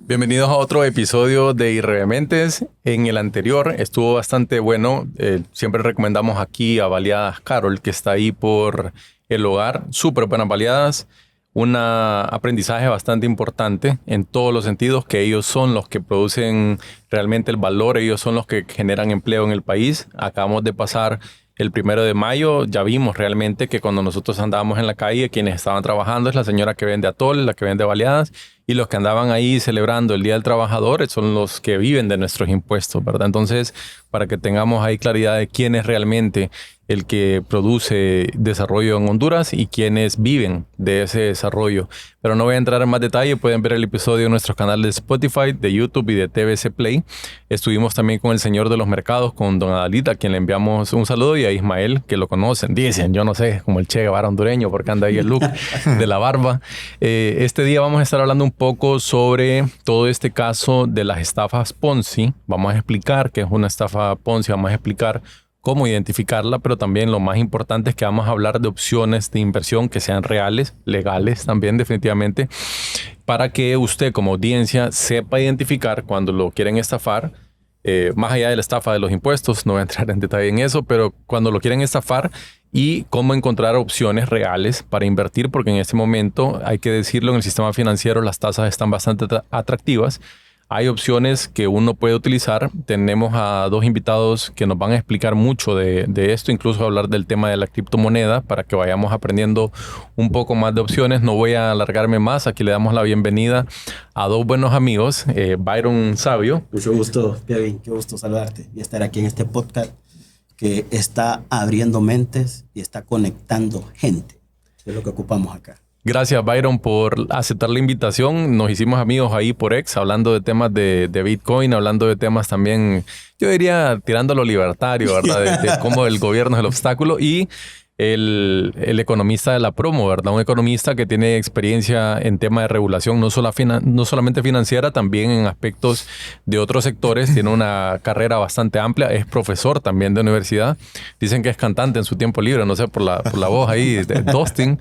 Bienvenidos a otro episodio de Irrementes. En el anterior estuvo bastante bueno. Siempre recomendamos aquí a Baleadas Carol, que está ahí por el hogar. Súper buenas baleadas. Un aprendizaje bastante importante en todos los sentidos, que ellos son los que producen realmente el valor. Ellos son los que generan empleo en el país. Acabamos de pasar el 1 de mayo. Ya vimos realmente que cuando nosotros andábamos en la calle, quienes estaban trabajando es la señora que vende atol, la que vende baleadas, y los que andaban ahí celebrando el Día del Trabajador son los que viven de nuestros impuestos, ¿verdad? Entonces, para que tengamos ahí claridad de quién es realmente el que produce desarrollo en Honduras y quienes viven de ese desarrollo. Pero no voy a entrar en más detalle. Pueden ver el episodio en nuestros canales de Spotify, de YouTube y de TVC Play. Estuvimos también con el señor de los mercados, con don Adalita, a quien le enviamos un saludo, y a Ismael, que lo conocen, dicen, yo no sé, como el Che Guevara hondureño, porque anda ahí el look de la barba. Este día vamos a estar hablando un poco sobre todo este caso de las estafas Ponzi. Vamos a explicar qué es una estafa Ponzi, vamos a explicar cómo identificarla, pero también lo más importante es que vamos a hablar de opciones de inversión que sean reales, legales también definitivamente, para que usted como audiencia sepa identificar cuando lo quieren estafar, más allá de la estafa de los impuestos, no voy a entrar en detalle en eso, pero cuando lo quieren estafar y cómo encontrar opciones reales para invertir, porque en este momento, hay que decirlo, en el sistema financiero las tasas están bastante atractivas. Hay opciones que uno puede utilizar. Tenemos a dos invitados que nos van a explicar mucho de esto, incluso hablar del tema de la criptomoneda para que vayamos aprendiendo un poco más de opciones. No voy a alargarme más. Aquí le damos la bienvenida a dos buenos amigos. Byron Sabio. Mucho gusto, Kevin. Qué gusto saludarte y estar aquí en este podcast que está abriendo mentes y está conectando gente. Es lo que ocupamos acá. Gracias, Byron, por aceptar la invitación. Nos hicimos amigos ahí por X, hablando de temas de Bitcoin, hablando de temas también, yo diría, tirando lo libertario, ¿verdad? De cómo el gobierno es el obstáculo. Y el economista de la promo, ¿verdad? Un economista que tiene experiencia en tema de regulación, no solamente financiera, también en aspectos de otros sectores. Tiene una carrera bastante amplia, es profesor también de universidad. Dicen que es cantante en su tiempo libre, no sé, por la voz ahí, Dustin.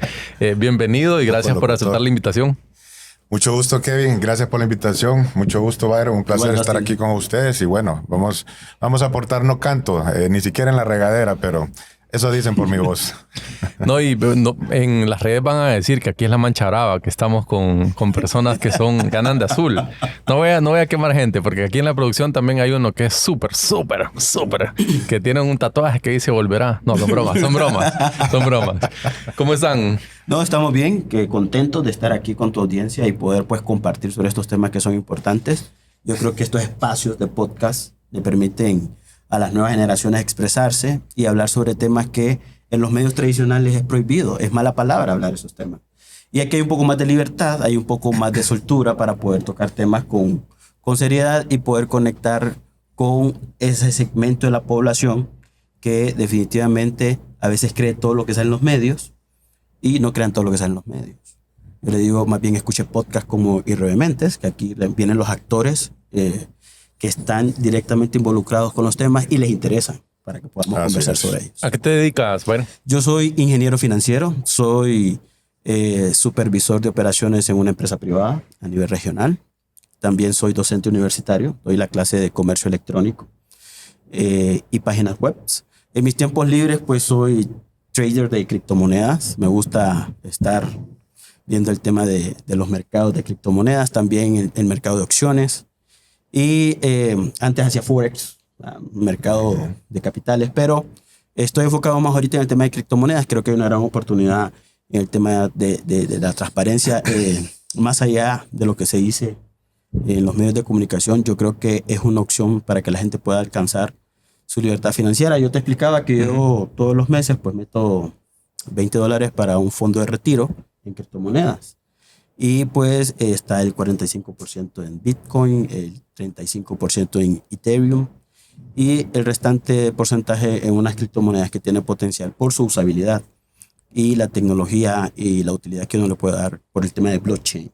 Bienvenido y gracias por aceptar la invitación. Mucho gusto, Kevin. Gracias por la invitación. Mucho gusto, Byron. Un placer estar aquí con ustedes. Y bueno, vamos a aportar, no canto, ni siquiera en la regadera, pero eso dicen por mi voz. No, en las redes van a decir que aquí es la Mancha Brava, que estamos con personas que ganan de azul. No voy a quemar gente, porque aquí en la producción también hay uno que es súper, que tiene un tatuaje que dice volverá. No, son bromas. ¿Cómo están? No, estamos bien, que contentos de estar aquí con tu audiencia y poder pues compartir sobre estos temas que son importantes. Yo creo que estos espacios de podcast le permiten a las nuevas generaciones expresarse y hablar sobre temas que en los medios tradicionales es prohibido, es mala palabra hablar de esos temas. Y aquí hay un poco más de libertad, hay un poco más de soltura para poder tocar temas con seriedad y poder conectar con ese segmento de la población que definitivamente a veces cree todo lo que sale en los medios y no crean todo lo que sale en los medios. Yo le digo, más bien escuche podcasts como Irrementes, que aquí vienen los actores que están directamente involucrados con los temas y les interesan para que podamos conversar sobre ellos. ¿A qué te dedicas? Bueno, yo soy ingeniero financiero, soy supervisor de operaciones en una empresa privada a nivel regional. También soy docente universitario, doy la clase de comercio electrónico y páginas web. En mis tiempos libres, pues soy trader de criptomonedas. Me gusta estar viendo el tema de los mercados de criptomonedas, también el mercado de opciones. Y antes hacía Forex, mercado de capitales, pero estoy enfocado más ahorita en el tema de criptomonedas. Creo que hay una gran oportunidad en el tema de la transparencia, más allá de lo que se dice en los medios de comunicación. Yo creo que es una opción para que la gente pueda alcanzar su libertad financiera. Yo te explicaba que yo todos los meses pues meto $20 para un fondo de retiro en criptomonedas. Y pues está el 45% en Bitcoin, el 35% en Ethereum y el restante porcentaje en unas criptomonedas que tiene potencial por su usabilidad y la tecnología y la utilidad que uno le puede dar por el tema de blockchain.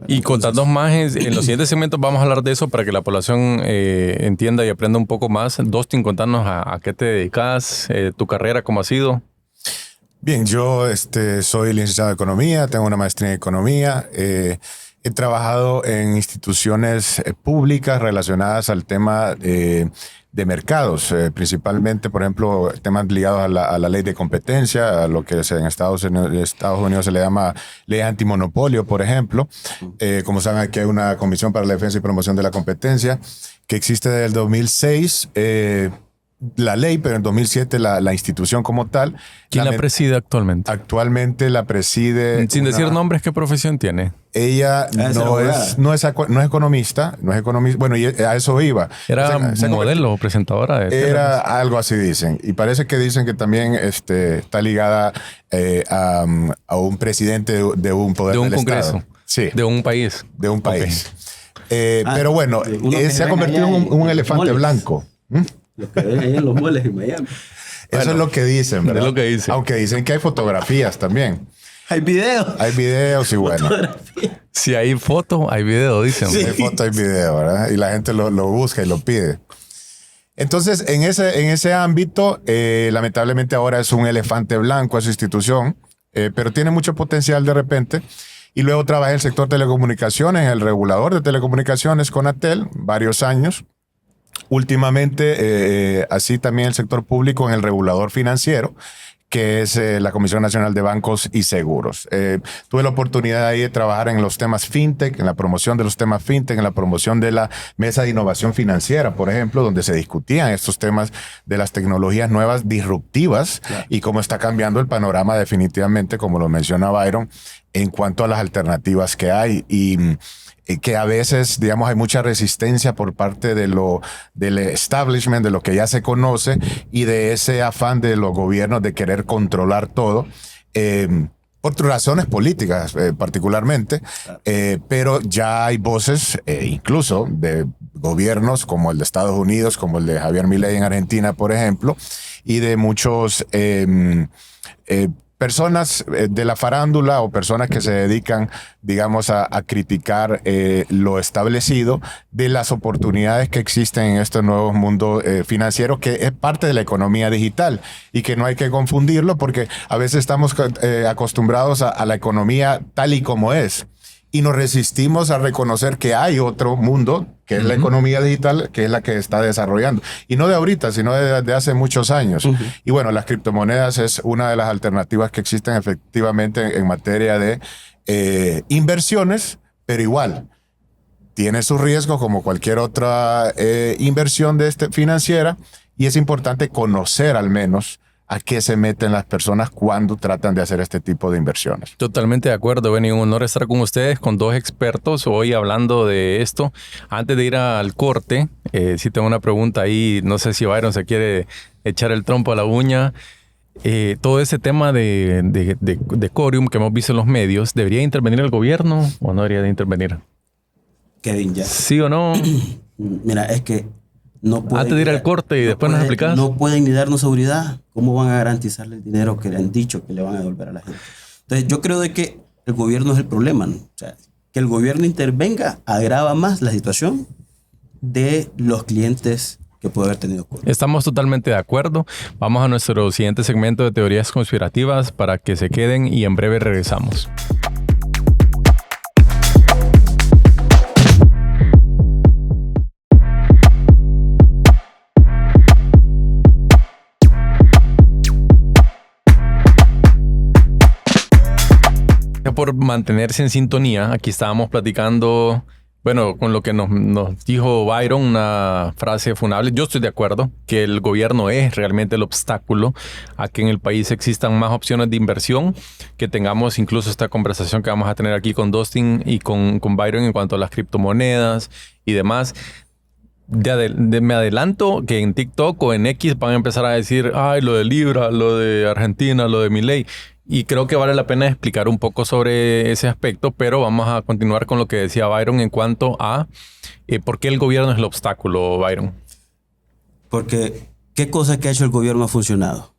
Y contándonos más, en los siguientes segmentos vamos a hablar de eso para que la población entienda y aprenda un poco más. Dustin, contanos a qué te dedicas, tu carrera, cómo ha sido. Bien, yo soy licenciado en Economía, tengo una maestría en Economía. He trabajado en instituciones públicas relacionadas al tema de mercados, principalmente, por ejemplo, temas ligados a la ley de competencia, a lo que en Estados Unidos se le llama ley antimonopolio, por ejemplo. Como saben, aquí hay una Comisión para la Defensa y Promoción de la Competencia que existe desde el 2006. La ley, pero en 2007 la institución como tal. ¿Quién la preside actualmente? Actualmente la preside... Sin decir nombres, ¿qué profesión tiene? Ella no es economista, bueno, y a eso iba. Era modelo o presentadora de tele. Era algo así, dicen. Y parece que dicen que también está ligada a un presidente de un poder de un del congreso. Estado. Sí. De un país. De un país. Okay. Pero bueno, se ha convertido en un elefante blanco. Lo que ven ahí en los moles en Miami. Eso es lo que dicen, ¿verdad? Es lo que dicen. Aunque dicen que hay fotografías también. Hay videos. Hay videos y bueno. Si hay foto, hay video, dicen. Sí. Hay foto, hay video, ¿verdad? Y la gente lo busca y lo pide. Entonces, en ese ámbito, lamentablemente ahora es un elefante blanco esa institución, pero tiene mucho potencial de repente. Y luego trabajé en el sector telecomunicaciones, en el regulador de telecomunicaciones Conatel, varios años. Últimamente, así también el sector público en el regulador financiero, que es la Comisión Nacional de Bancos y Seguros. Tuve la oportunidad ahí de trabajar en los temas fintech, en la promoción de los temas fintech, en la promoción de la Mesa de Innovación Financiera, por ejemplo, donde se discutían estos temas de las tecnologías nuevas disruptivas y cómo está cambiando el panorama definitivamente, como lo menciona Byron, en cuanto a las alternativas que hay y que a veces, digamos, hay mucha resistencia por parte del establishment, de lo que ya se conoce y de ese afán de los gobiernos de querer controlar todo, por razones políticas particularmente, pero ya hay voces, incluso de gobiernos como el de Estados Unidos, como el de Javier Milei en Argentina, por ejemplo, y de muchos personas de la farándula o personas que se dedican, digamos, a criticar lo establecido de las oportunidades que existen en este nuevo mundo financiero, que es parte de la economía digital y que no hay que confundirlo porque a veces estamos acostumbrados a la economía tal y como es. Y nos resistimos a reconocer que hay otro mundo, que es la economía digital, que es la que está desarrollando. Y no de ahorita, sino de hace muchos años. Y bueno, las criptomonedas es una de las alternativas que existen efectivamente en materia de inversiones, pero igual tiene su riesgo como cualquier otra inversión financiera, y es importante conocer al menos a qué se meten las personas cuando tratan de hacer este tipo de inversiones. Totalmente de acuerdo, Benny. Un honor estar con ustedes, con dos expertos hoy hablando de esto. Antes de ir al corte, sí tengo una pregunta ahí. No sé si Byron se quiere echar el trompo a la uña. Todo ese tema de Corium que hemos visto en los medios, ¿debería intervenir el gobierno o no debería de intervenir? Kevin, ya. ¿Sí o no? Mira, es que no pueden, antes de ir al corte y después nos explicas. No pueden ni darnos seguridad. ¿Cómo van a garantizarle el dinero que le han dicho que le van a devolver a la gente? Entonces, yo creo de que el gobierno es el problema, ¿no? O sea, que el gobierno intervenga agrava más la situación de los clientes que puede haber tenido Corium. Estamos totalmente de acuerdo. Vamos a nuestro siguiente segmento de teorías conspirativas para que se queden y en breve regresamos. Por mantenerse en sintonía, aquí estábamos platicando, bueno, con lo que nos dijo Byron, una frase funable. Yo estoy de acuerdo que el gobierno es realmente el obstáculo a que en el país existan más opciones de inversión, que tengamos incluso esta conversación que vamos a tener aquí con Dustin y con Byron en cuanto a las criptomonedas y demás. Me adelanto que en TikTok o en X van a empezar a decir, ay, lo de Libra, lo de Argentina, lo de Milei. Y creo que vale la pena explicar un poco sobre ese aspecto, pero vamos a continuar con lo que decía Byron en cuanto a por qué el gobierno es el obstáculo, Byron. Porque, ¿qué cosa que ha hecho el gobierno ha funcionado?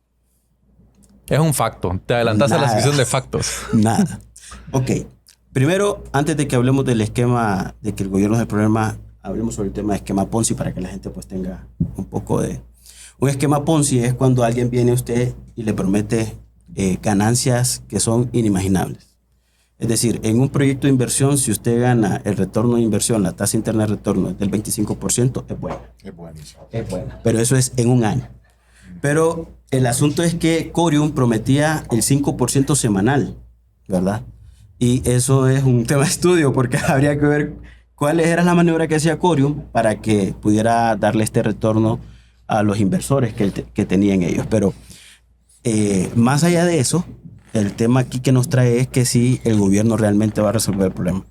Es un facto. Te adelantaste a la sección de factos. Nada. Ok. Primero, antes de que hablemos del esquema de que el gobierno es el problema, hablemos sobre el tema de esquema Ponzi para que la gente pues tenga un poco de... Un esquema Ponzi es cuando alguien viene a usted y le promete ganancias que son inimaginables. Es decir, en un proyecto de inversión, si usted gana el retorno de inversión, la tasa interna de retorno del 25%, es buena. Es buenísimo. Es buena. Pero eso es en un año. Pero el asunto es que Corium prometía el 5% semanal, ¿verdad? Y eso es un tema de estudio porque habría que ver cuál era la maniobra que hacía Corium para que pudiera darle este retorno a los inversores que tenían ellos. Pero más allá de eso, el tema aquí que nos trae es que si el gobierno realmente va a resolver el problema.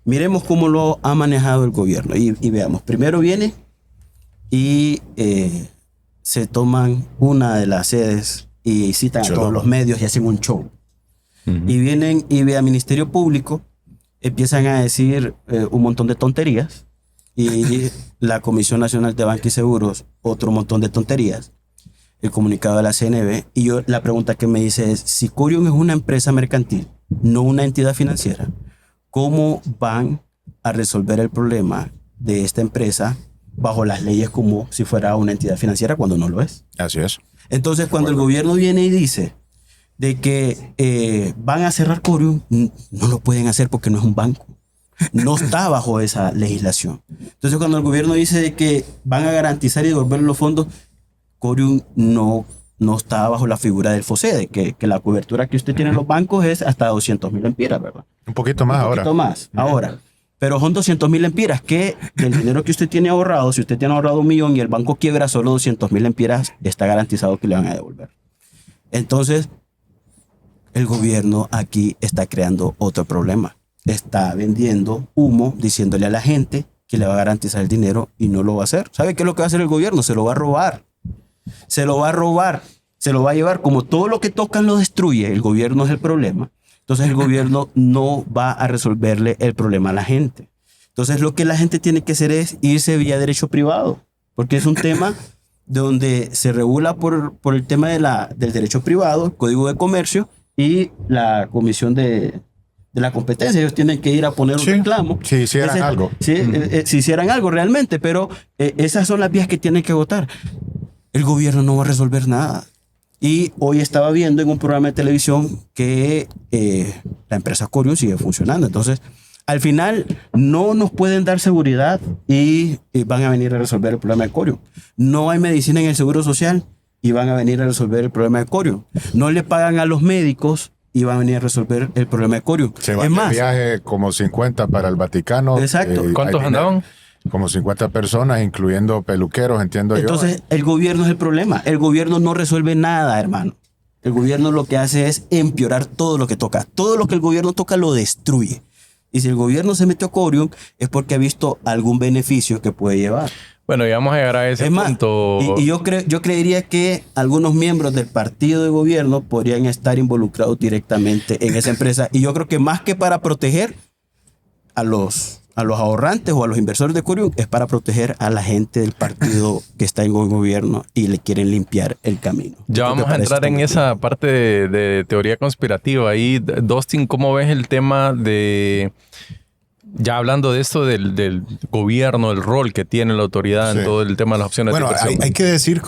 Miremos cómo lo ha manejado el gobierno y veamos. Primero viene y se toman una de las sedes y citan a todos los medios y hacen un show. Y vienen y ve al Ministerio Público, empiezan a decir un montón de tonterías y la Comisión Nacional de Banca y Seguros otro montón de tonterías, el comunicado de la CNB. Y yo la pregunta que me hice es, si Corium es una empresa mercantil, no una entidad financiera, ¿cómo van a resolver el problema de esta empresa bajo las leyes como si fuera una entidad financiera cuando no lo es? Así es. Entonces, cuando el gobierno viene y dice de que van a cerrar Corium, no lo pueden hacer porque no es un banco. No está bajo esa legislación. Entonces, cuando el gobierno dice de que van a garantizar y devolver los fondos, Corium no está bajo la figura del FOSEDE, que la cobertura que usted tiene en los bancos es hasta 200,000 lempiras, ¿verdad? Un poquito más ahora. Un poquito más ahora. Pero son 200,000 lempiras, que del dinero que usted tiene ahorrado, si usted tiene ahorrado 1,000,000 y el banco quiebra, solo 200,000 lempiras está garantizado que le van a devolver. Entonces, el gobierno aquí está creando otro problema. Está vendiendo humo, diciéndole a la gente que le va a garantizar el dinero y no lo va a hacer. ¿Sabe qué es lo que va a hacer el gobierno? Se lo va a robar. Se lo va a robar. Se lo va a llevar. Como todo lo que tocan lo destruye, el gobierno es el problema. Entonces el gobierno no va a resolverle el problema a la gente. Entonces lo que la gente tiene que hacer es irse vía derecho privado, porque es un tema donde se regula por el tema del derecho privado, el Código de Comercio y la Comisión de la Competencia. Ellos tienen que ir a poner un reclamo. Si hicieran algo. Si hicieran algo realmente, pero esas son las vías que tienen que votar. El gobierno no va a resolver nada. Y hoy estaba viendo en un programa de televisión que la empresa Corium sigue funcionando. Entonces, al final, no nos pueden dar seguridad y van a venir a resolver el problema de Corium. No hay medicina en el Seguro Social y van a venir a resolver el problema de Corium. No le pagan a los médicos y van a venir a resolver el problema de Corium. Se va de viaje como 50 para el Vaticano. Exacto. ¿Cuántos andaban? Como 50 personas, incluyendo peluqueros, entiendo yo. Entonces, el gobierno es el problema. El gobierno no resuelve nada, hermano. El gobierno lo que hace es empeorar todo lo que toca. Todo lo que el gobierno toca lo destruye. Y si el gobierno se metió a Corium es porque ha visto algún beneficio que puede llevar. Bueno, ya vamos a llegar a ese punto. Y yo creería que algunos miembros del partido de gobierno podrían estar involucrados directamente en esa empresa. Y yo creo que más que para proteger a los ahorrantes o a los inversores de Corium, es para proteger a la gente del partido que está en el gobierno y le quieren limpiar el camino. Ya vamos a entrar en esa parte de teoría conspirativa. Ahí, Dustin, ¿cómo ves el tema de... Ya hablando de esto del gobierno, el rol que tiene la autoridad en todo el tema de las opciones de inversión? Hay que decir,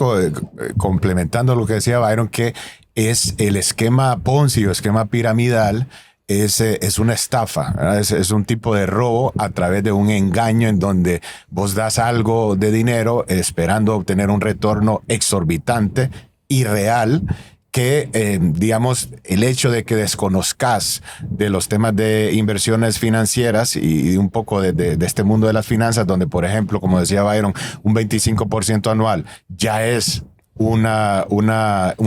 complementando lo que decía Byron, que es el esquema Ponzi o esquema piramidal. Es una estafa, ¿verdad? Es un tipo de robo a través de un engaño en donde vos das algo de dinero esperando obtener un retorno exorbitante, irreal, que, digamos, el hecho de que desconozcas de los temas de inversiones financieras y un poco de este mundo de las finanzas, donde, por ejemplo, como decía Byron, un 25% anual ya es un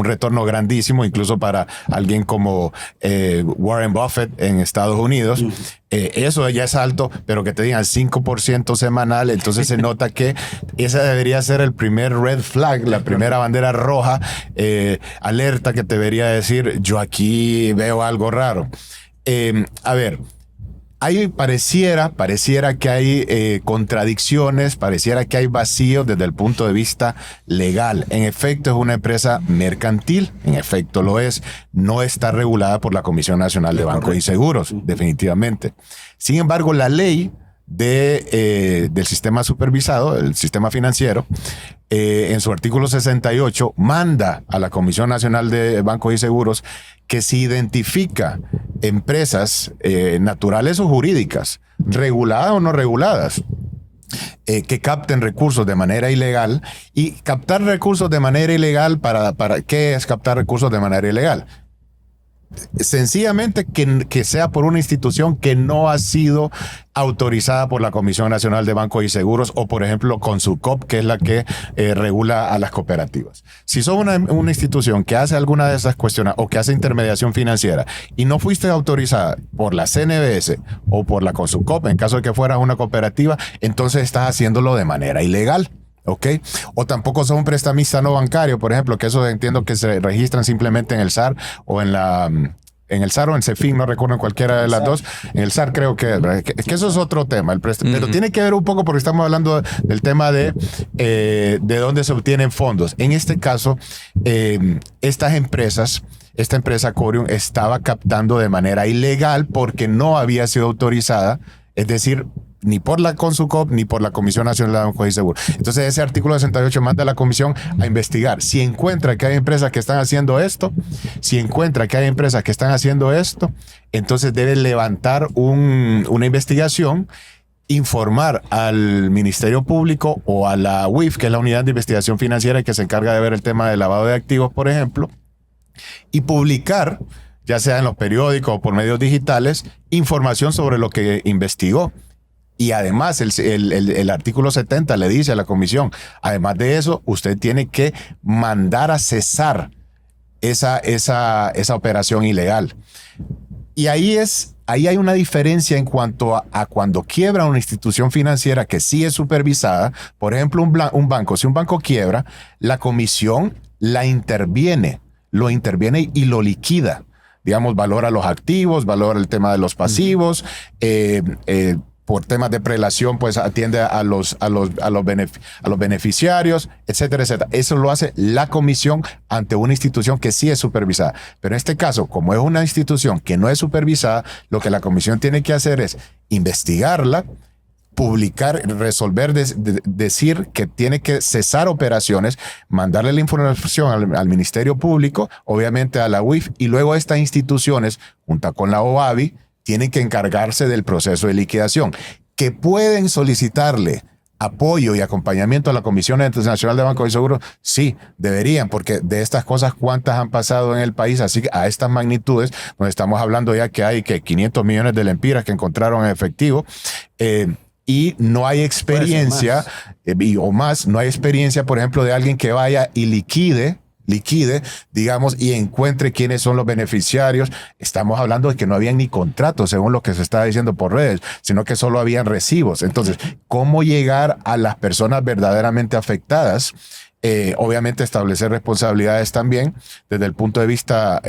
retorno grandísimo, incluso para alguien como Warren Buffett en Estados Unidos. Eso ya es alto, pero que te digan 5% semanal, entonces se nota que esa debería ser el primer red flag, la primera bandera roja, alerta que te debería decir, yo aquí veo algo raro. A ver, pareciera que hay contradicciones, pareciera que hay vacíos desde el punto de vista legal. En efecto, es una empresa mercantil, en efecto lo es. No está regulada por la Comisión Nacional de Bancos y Seguros, definitivamente. Sin embargo, la ley del sistema supervisado, el sistema financiero, en su artículo 68, manda a la Comisión Nacional de Bancos y Seguros que si identifica empresas naturales o jurídicas, reguladas o no reguladas, que capten recursos de manera ilegal. Y captar recursos de manera ilegal, ¿para qué es captar recursos de manera ilegal? Sencillamente que sea por una institución que no ha sido autorizada por la Comisión Nacional de Bancos y Seguros, o por ejemplo Consucop, que es la que regula a las cooperativas. Si son una institución que hace alguna de esas cuestiones o que hace intermediación financiera y no fuiste autorizada por la CNBS o por la Consucop, en caso de que fueras una cooperativa, entonces estás haciéndolo de manera ilegal. ¿Ok? O tampoco son un prestamista no bancario, por ejemplo, que eso entiendo que se registran simplemente en el SAR o en el SAR o en CEFIN, no recuerdo, en cualquiera de las dos. En el SAR creo que eso es otro tema, pero tiene que ver un poco porque estamos hablando del tema de dónde se obtienen fondos. En este caso, esta empresa Corium estaba captando de manera ilegal porque no había sido autorizada, es decir, ni por la Consucop ni por la Comisión Nacional de Bancos y Seguros. Entonces ese artículo 68 manda a la comisión a investigar. Si encuentra que hay empresas que están haciendo esto, entonces debe levantar una investigación, informar al Ministerio Público o a la UIF, que es la Unidad de Investigación Financiera que se encarga de ver el tema del lavado de activos, por ejemplo, y publicar, ya sea en los periódicos o por medios digitales, información sobre lo que investigó. Y además el artículo 70 le dice a la comisión, además de eso, usted tiene que mandar a cesar esa operación ilegal. Y ahí hay una diferencia en cuanto a cuando quiebra una institución financiera que sí es supervisada. Por ejemplo, un banco. Si un banco quiebra, la comisión lo interviene y lo liquida. Digamos, valora los activos, valora el tema de los pasivos, por temas de prelación, pues atiende a los beneficiarios, etcétera, etcétera. Eso lo hace la comisión ante una institución que sí es supervisada. Pero en este caso, como es una institución que no es supervisada, lo que la comisión tiene que hacer es investigarla, publicar, resolver, decir que tiene que cesar operaciones, mandarle la información al Ministerio Público, obviamente a la UIF, y luego estas instituciones, junto con la OABI, tienen que encargarse del proceso de liquidación, que pueden solicitarle apoyo y acompañamiento a la Comisión Nacional de Bancos y Seguros. Sí, deberían, porque de estas cosas, ¿cuántas han pasado en el país? Así que a estas magnitudes, donde estamos hablando ya que hay 500 millones de lempiras que encontraron en efectivo, y no hay experiencia, no hay experiencia, por ejemplo, de alguien que vaya y liquide, digamos, y encuentre quiénes son los beneficiarios. Estamos hablando de que no habían ni contratos, según lo que se está diciendo por redes, sino que solo habían recibos. Entonces, ¿cómo llegar a las personas verdaderamente afectadas? Obviamente establecer responsabilidades también desde el punto de vista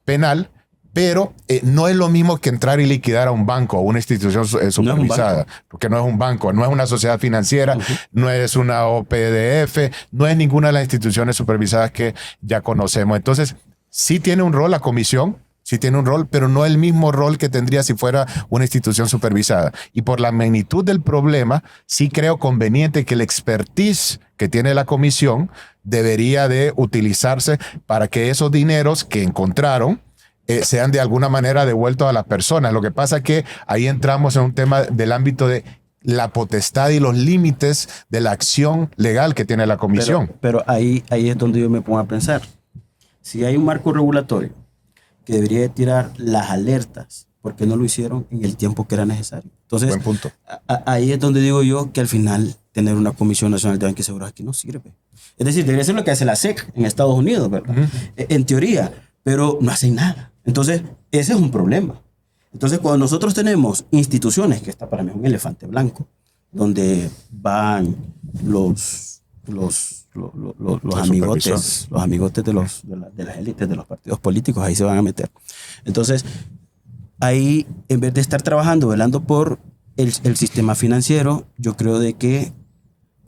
penal, pero no es lo mismo que entrar y liquidar a un banco o una institución supervisada, porque no es un banco, no es una sociedad financiera, no es una OPDF, no es ninguna de las instituciones supervisadas que ya conocemos. Entonces, sí tiene un rol la comisión, pero no el mismo rol que tendría si fuera una institución supervisada. Y por la magnitud del problema, sí creo conveniente que el expertise que tiene la comisión debería de utilizarse para que esos dineros que encontraron sean de alguna manera devueltos a las personas. Lo que pasa es que ahí entramos en un tema del ámbito de la potestad y los límites de la acción legal que tiene la comisión. Pero ahí es donde yo me pongo a pensar. Si hay un marco regulatorio que debería de tirar las alertas, ¿por qué no lo hicieron en el tiempo que era necesario? Entonces, buen punto. Ahí es donde digo yo que al final tener una Comisión Nacional de Bancos y Seguros aquí no sirve. Es decir, debería ser lo que hace la SEC en Estados Unidos, ¿verdad? En teoría, pero no hacen nada. Entonces, ese es un problema. Entonces, cuando nosotros tenemos instituciones, que está para mí un elefante blanco, donde van los amigotes de las élites de los partidos políticos, ahí se van a meter. Entonces, ahí, en vez de estar trabajando, velando por el sistema financiero, yo creo de que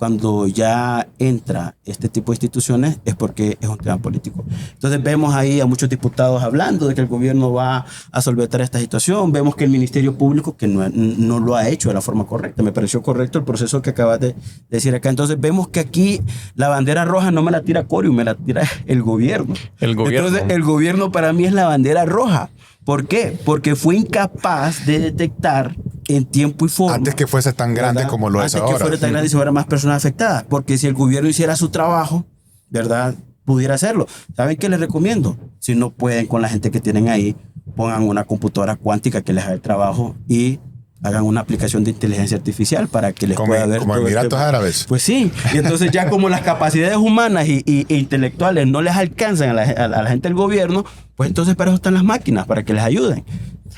cuando ya entra este tipo de instituciones es porque es un tema político. Entonces vemos ahí a muchos diputados hablando de que el gobierno va a solventar esta situación. Vemos que el Ministerio Público que no lo ha hecho de la forma correcta. Me pareció correcto el proceso que acabas de decir acá. Entonces vemos que aquí la bandera roja no me la tira Corium, me la tira el gobierno. Entonces el gobierno para mí es la bandera roja. ¿Por qué? Porque fue incapaz de detectar en tiempo y forma. Antes que fuese tan grande, ¿verdad?, como lo es ahora. Antes que fuera tan grande y se hubiera más personas afectadas. Porque si el gobierno hiciera su trabajo, ¿verdad?, pudiera hacerlo. ¿Saben qué les recomiendo? Si no pueden con la gente que tienen ahí, pongan una computadora cuántica que les haga el trabajo y hagan una aplicación de inteligencia artificial para que les pueda ver. Como Emiratos Árabes. Pues sí. Y entonces ya como las capacidades humanas e intelectuales no les alcanzan a la gente del gobierno, pues entonces para eso están las máquinas, para que les ayuden.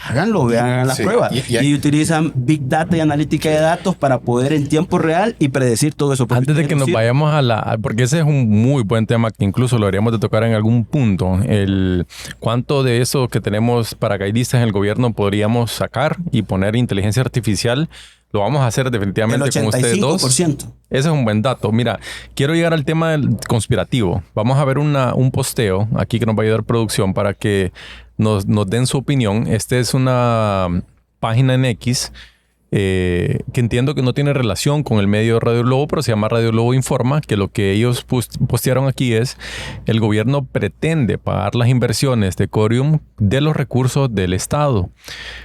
Háganlo, hagan las pruebas. Y utilizan Big Data y analítica de datos para poder en tiempo real y predecir todo eso. Antes de que nos vayamos porque ese es un muy buen tema que incluso lo deberíamos de tocar en algún punto. ¿Cuánto de eso que tenemos paracaidistas en el gobierno podríamos sacar y poner inteligencia artificial? Lo vamos a hacer definitivamente con ustedes dos. Ese es un buen dato. Mira, quiero llegar al tema del conspirativo. Vamos a ver un posteo aquí que nos va a ayudar producción para que nos den su opinión. Esta es una página en X que entiendo que no tiene relación con el medio Radio Globo, pero se llama Radio Globo Informa, que lo que ellos postearon aquí es: el gobierno pretende pagar las inversiones de Corium de los recursos del Estado.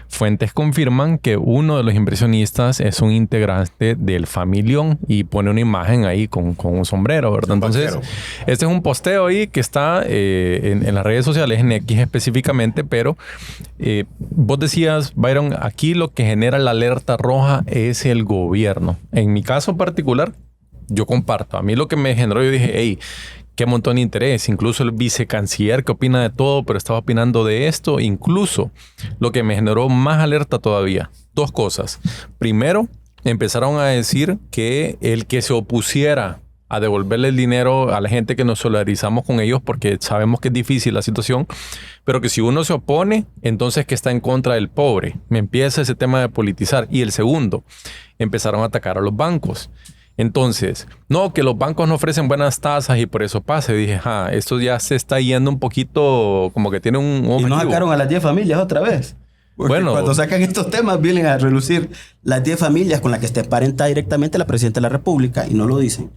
Fuentes confirman que uno de los inversionistas es un integrante del familión y pone una imagen ahí con un sombrero, ¿verdad? Entonces, este es un posteo ahí que está en las redes sociales, en X específicamente, pero vos decías, Byron, aquí lo que genera la alerta roja es el gobierno. En mi caso particular, yo comparto. A mí lo que me generó, yo dije, hey, qué montón de interés. Incluso el vicecanciller que opina de todo, pero estaba opinando de esto. Incluso lo que me generó más alerta todavía. Dos cosas. Primero, empezaron a decir que el que se opusiera a devolverle el dinero a la gente, que nos solidarizamos con ellos porque sabemos que es difícil la situación, pero que si uno se opone, entonces que está en contra del pobre. Me empieza ese tema de politizar. Y el segundo, empezaron a atacar a los bancos. Entonces, no, que los bancos no ofrecen buenas tasas y por eso pasa. Y dije, esto ya se está yendo un poquito, como que tiene un objetivo. Y no sacaron a las 10 familias otra vez. Porque bueno, cuando sacan estos temas vienen a relucir las 10 familias con las que está emparentada directamente la Presidenta de la República y no lo dicen,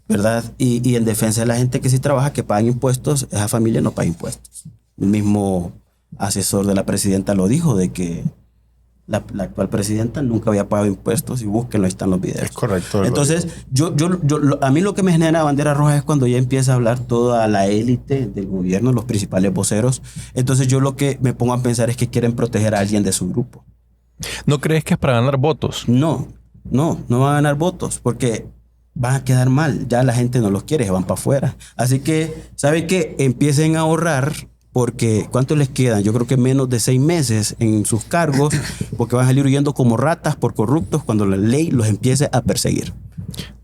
¿verdad? Y en defensa de la gente que sí trabaja, que pagan impuestos, esa familia no paga impuestos. El mismo asesor de la Presidenta lo dijo, de que la actual Presidenta nunca había pagado impuestos, y búsquenlo, ahí están los videos. Es correcto. Entonces, a mí lo que me genera bandera roja es cuando ya empieza a hablar toda la élite del gobierno, los principales voceros. Entonces yo lo que me pongo a pensar es que quieren proteger a alguien de su grupo. ¿No crees que es para ganar votos? No van a ganar votos, porque van a quedar mal. Ya la gente no los quiere, se van para afuera. Así que, ¿saben qué? Empiecen a ahorrar, porque ¿cuánto les quedan? Yo creo que menos de 6 meses en sus cargos, porque van a salir huyendo como ratas por corruptos cuando la ley los empiece a perseguir.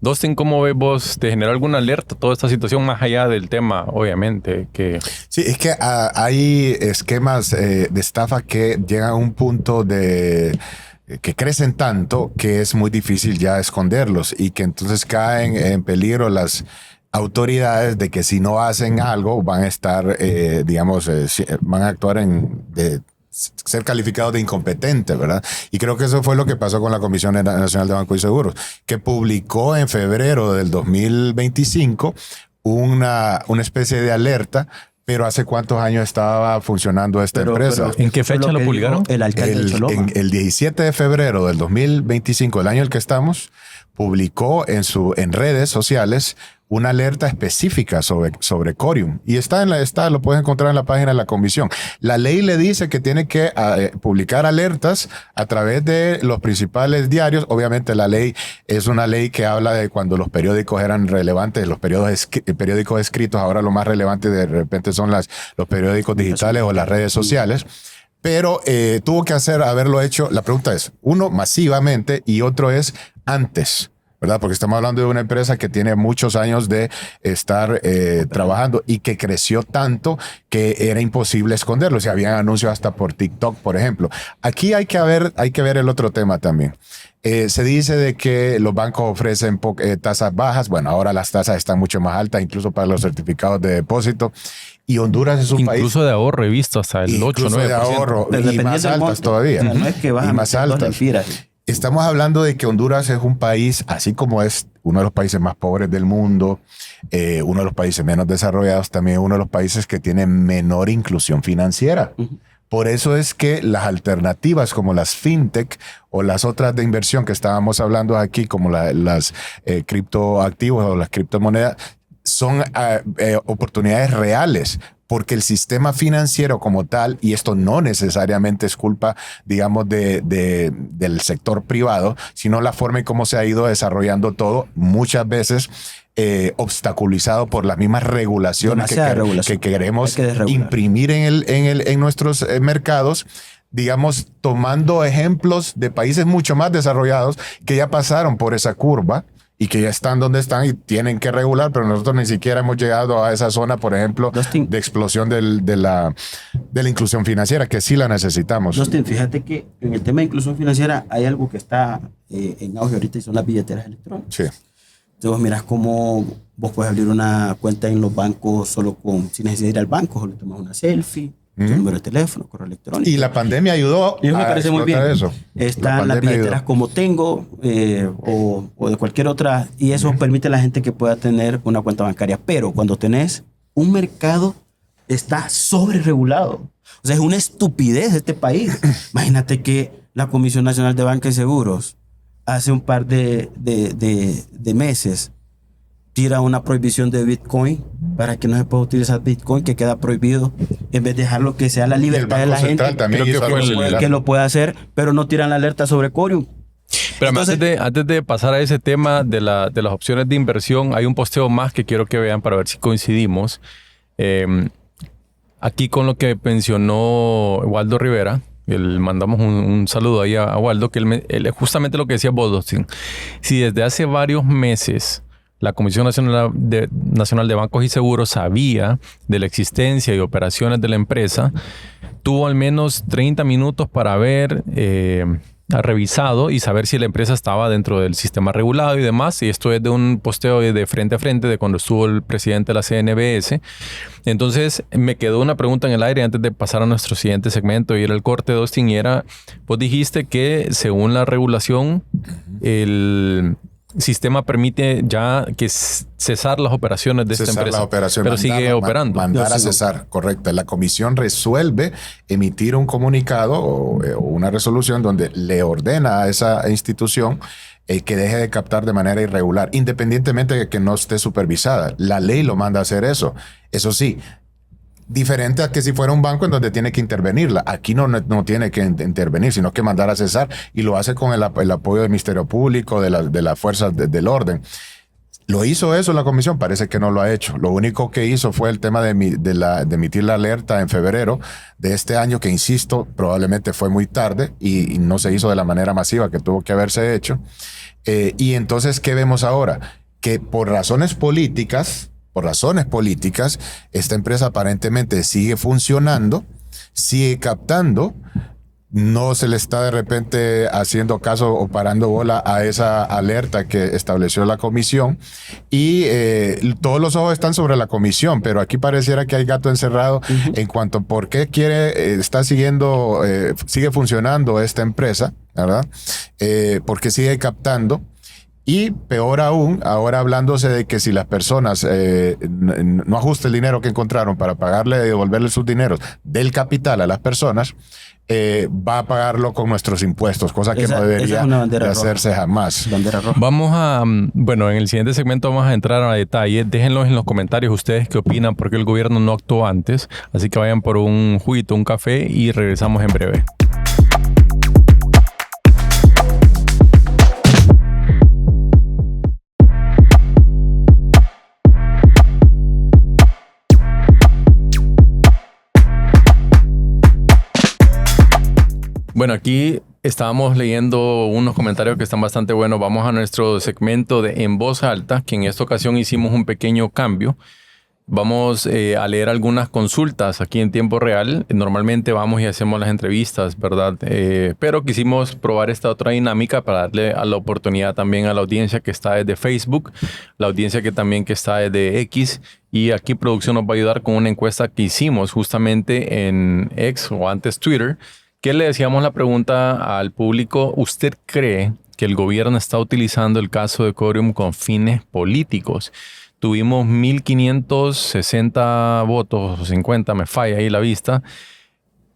Dustin, ¿cómo ves vos? ¿Te generó alguna alerta toda esta situación más allá del tema, obviamente? Sí, es que hay esquemas de estafa que llegan a un punto que crecen tanto que es muy difícil ya esconderlos, y que entonces caen en peligro las autoridades de que si no hacen algo van a estar, van a actuar de ser calificados de incompetentes, ¿verdad? Y creo que eso fue lo que pasó con la Comisión Nacional de Bancos y Seguros, que publicó en febrero del 2025 una especie de alerta. Pero ¿hace cuántos años estaba funcionando esta empresa? ¿En qué fecha lo publicaron? El alcalde de Choloma. El 17 de febrero del 2025, el año en el que estamos, publicó en redes sociales una alerta específica sobre Corium. Y lo puedes encontrar en la página de la comisión. La ley le dice que tiene que publicar alertas a través de los principales diarios. Obviamente la ley es una ley que habla de cuando los periódicos eran relevantes, los periódicos escritos. Ahora lo más relevante de repente son los periódicos digitales o las redes sociales. Pero tuvo que haberlo hecho. La pregunta es, uno, masivamente, y otro es antes. ¿verdad? Porque estamos hablando de una empresa que tiene muchos años de estar trabajando y que creció tanto que era imposible esconderlo. O sea, habían anuncios hasta por TikTok, por ejemplo. Aquí hay que ver el otro tema también. Se dice de que los bancos ofrecen tasas bajas. Bueno, ahora las tasas están mucho más altas, incluso para los certificados de depósito. Y Honduras es un país... Incluso de ahorro he visto hasta el 8-9%. Incluso de ahorro. Y más altas todavía. No es que vas a más altas. Estamos hablando de que Honduras es un país, así como es uno de los países más pobres del mundo, uno de los países menos desarrollados, también uno de los países que tiene menor inclusión financiera. Por eso es que las alternativas como las fintech o las otras de inversión que estábamos hablando aquí, como las criptoactivos o las criptomonedas, son oportunidades reales, porque el sistema financiero como tal, y esto no necesariamente es culpa, digamos, del sector privado, sino la forma en cómo se ha ido desarrollando todo, muchas veces obstaculizado por las mismas regulaciones que queremos imprimir en nuestros mercados, digamos, tomando ejemplos de países mucho más desarrollados que ya pasaron por esa curva y que ya están donde están y tienen que regular, pero nosotros ni siquiera hemos llegado a esa zona, por ejemplo, de explosión de la inclusión financiera, que sí la necesitamos. Justin, fíjate que en el tema de inclusión financiera hay algo que está en auge ahorita y son las billeteras electrónicas. Sí. Entonces mirás cómo vos puedes abrir una cuenta en los bancos sin necesidad de ir al banco, solo tomas una selfie, tu número de teléfono, correo electrónico. Y la pandemia ayudó y me parece muy bien. Eso. Están las billeteras ayudó. Como Tengo o de cualquier otra, y eso permite a la gente que pueda tener una cuenta bancaria. Pero cuando tenés un mercado, está sobreregulado. O sea, es una estupidez este país. Imagínate que la Comisión Nacional de Banca y Seguros hace un par de meses tira una prohibición de Bitcoin para que no se pueda utilizar Bitcoin, que queda prohibido, en vez de dejarlo que sea la libertad de la gente que lo pueda hacer, pero no tiran la alerta sobre Corium. Pero antes de pasar a ese tema de las opciones de inversión, hay un posteo más que quiero que vean para ver si coincidimos. Aquí con lo que mencionó Waldo Rivera, mandamos un saludo ahí a Waldo, que él justamente lo que decía vos, Dustin. Si desde hace varios meses la Comisión Nacional de Bancos y Seguros sabía de la existencia y operaciones de la empresa, tuvo al menos 30 minutos para haber revisado y saber si la empresa estaba dentro del sistema regulado y demás. Y esto es de un posteo de frente a frente de cuando estuvo el presidente de la CNBS. Entonces me quedó una pregunta en el aire antes de pasar a nuestro siguiente segmento y era el corte, Dustin, y era, vos dijiste que según la regulación el sistema permite ya que cesar las operaciones de esta empresa, pero sigue operando. Mandar a cesar, correcto. La comisión resuelve emitir un comunicado o una resolución donde le ordena a esa institución que deje de captar de manera irregular, independientemente de que no esté supervisada. La ley lo manda a hacer eso. Eso sí, diferente a que si fuera un banco en donde tiene que intervenirla. Aquí no tiene que intervenir, sino que mandar a cesar, y lo hace con el apoyo del Ministerio Público, de las fuerzas del orden. ¿Lo hizo eso la comisión? Parece que no lo ha hecho. Lo único que hizo fue el tema de emitir la alerta en febrero de este año, que insisto, probablemente fue muy tarde y no se hizo de la manera masiva que tuvo que haberse hecho. Y entonces, ¿qué vemos ahora? Que por razones políticas, esta empresa aparentemente sigue funcionando, sigue captando, no se le está de repente haciendo caso o parando bola a esa alerta que estableció la comisión, y todos los ojos están sobre la comisión, pero aquí pareciera que hay gato encerrado en cuanto a por qué sigue funcionando esta empresa, ¿verdad? Porque sigue captando. Y peor aún, ahora hablándose de que si las personas no ajustan el dinero que encontraron para pagarle y devolverle sus dineros del capital a las personas, va a pagarlo con nuestros impuestos, cosa que no debería de hacerse jamás. Vamos en el siguiente segmento vamos a entrar a detalle. Déjenlos en los comentarios ustedes qué opinan, porque el gobierno no actuó antes. Así que vayan por un juguito, un café y regresamos en breve. Bueno, aquí Estábamos leyendo unos comentarios que están bastante buenos. Vamos a nuestro segmento de En Voz Alta, que en esta ocasión hicimos un pequeño cambio. Vamos a leer algunas consultas aquí en tiempo real. Normalmente vamos y hacemos las entrevistas, ¿verdad? Pero quisimos probar esta otra dinámica para darle a la oportunidad también a la audiencia que está desde Facebook, la audiencia que también que está desde X. Y aquí producción nos va a ayudar con una encuesta que hicimos justamente en X o antes Twitter, que le decíamos la pregunta al público: ¿usted cree que el gobierno está utilizando el caso de Corium con fines políticos? Tuvimos 1,560 votos o 50, me falla ahí la vista.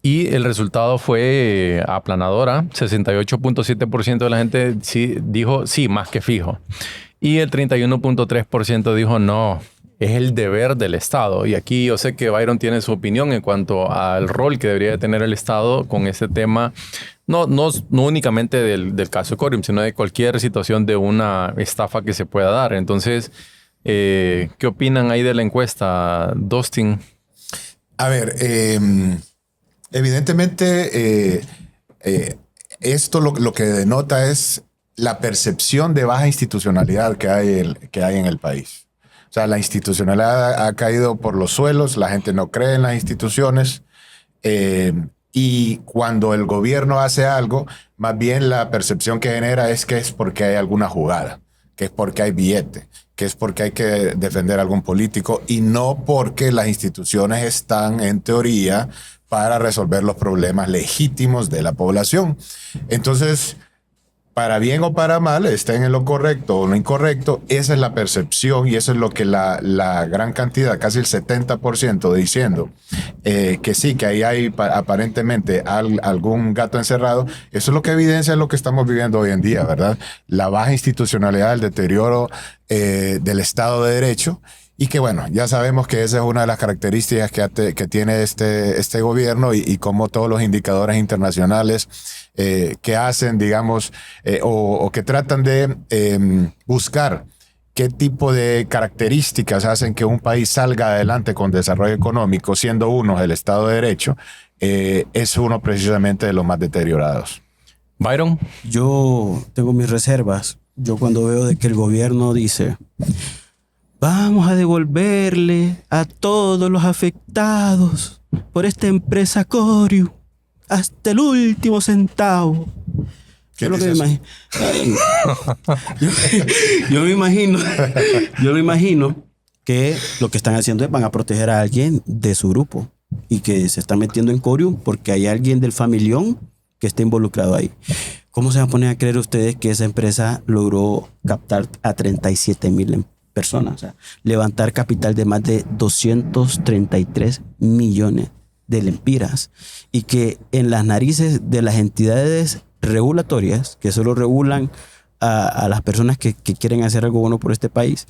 Y el resultado fue aplanadora. 68.7% de la gente sí dijo sí, más que fijo. Y el 31.3% dijo no, es el deber del Estado. Y aquí yo sé que Byron tiene su opinión en cuanto al rol que debería de tener el Estado con este tema. No únicamente del caso de Corium, sino de cualquier situación de una estafa que se pueda dar. Entonces, ¿qué opinan ahí de la encuesta, Dustin? A ver, evidentemente esto lo que denota es la percepción de baja institucionalidad que hay en el país. O sea, la institucionalidad ha caído por los suelos, la gente no cree en las instituciones, y cuando el gobierno hace algo, más bien la percepción que genera es que es porque hay alguna jugada, que es porque hay billete, que es porque hay que defender a algún político y no porque las instituciones están, en teoría, para resolver los problemas legítimos de la población. Entonces, para bien o para mal, estén en lo correcto o lo incorrecto, esa es la percepción y eso es lo que la gran cantidad, casi el 70% diciendo que sí, que ahí hay aparentemente algún gato encerrado. Eso es lo que evidencia lo que estamos viviendo hoy en día, ¿verdad? La baja institucionalidad, el deterioro del Estado de Derecho. Y que bueno, ya sabemos que esa es una de las características que tiene este gobierno y cómo todos los indicadores internacionales que hacen, digamos, o que tratan de buscar qué tipo de características hacen que un país salga adelante con desarrollo económico, siendo uno el Estado de Derecho, es uno precisamente de los más deteriorados. Byron. Yo tengo mis reservas. Yo cuando veo de que el gobierno dice: vamos a devolverle a todos los afectados por esta empresa Corium hasta el último centavo. Yo lo que me imagino. Yo me imagino que lo que están haciendo es van a proteger a alguien de su grupo y que se están metiendo en Corium porque hay alguien del familión que está involucrado ahí. ¿Cómo se van a poner a creer ustedes que esa empresa logró captar a 37,000 personas? O sea, levantar capital de más de 233 millones de lempiras y que en las narices de las entidades regulatorias que solo regulan a las personas que quieren hacer algo bueno por este país,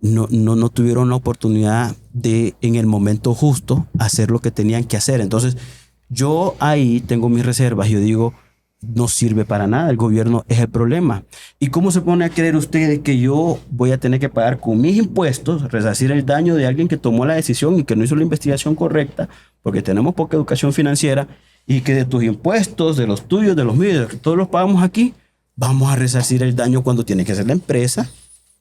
no tuvieron la oportunidad de en el momento justo hacer lo que tenían que hacer. Entonces yo ahí tengo mis reservas. Yo digo, no sirve para nada, el gobierno es el problema. ¿Y cómo se pone a creer ustedes que yo voy a tener que pagar con mis impuestos, resarcir el daño de alguien que tomó la decisión y que no hizo la investigación correcta, porque tenemos poca educación financiera, y que de tus impuestos, de los tuyos, de los míos, que todos los pagamos aquí, vamos a resarcir el daño cuando tiene que ser la empresa,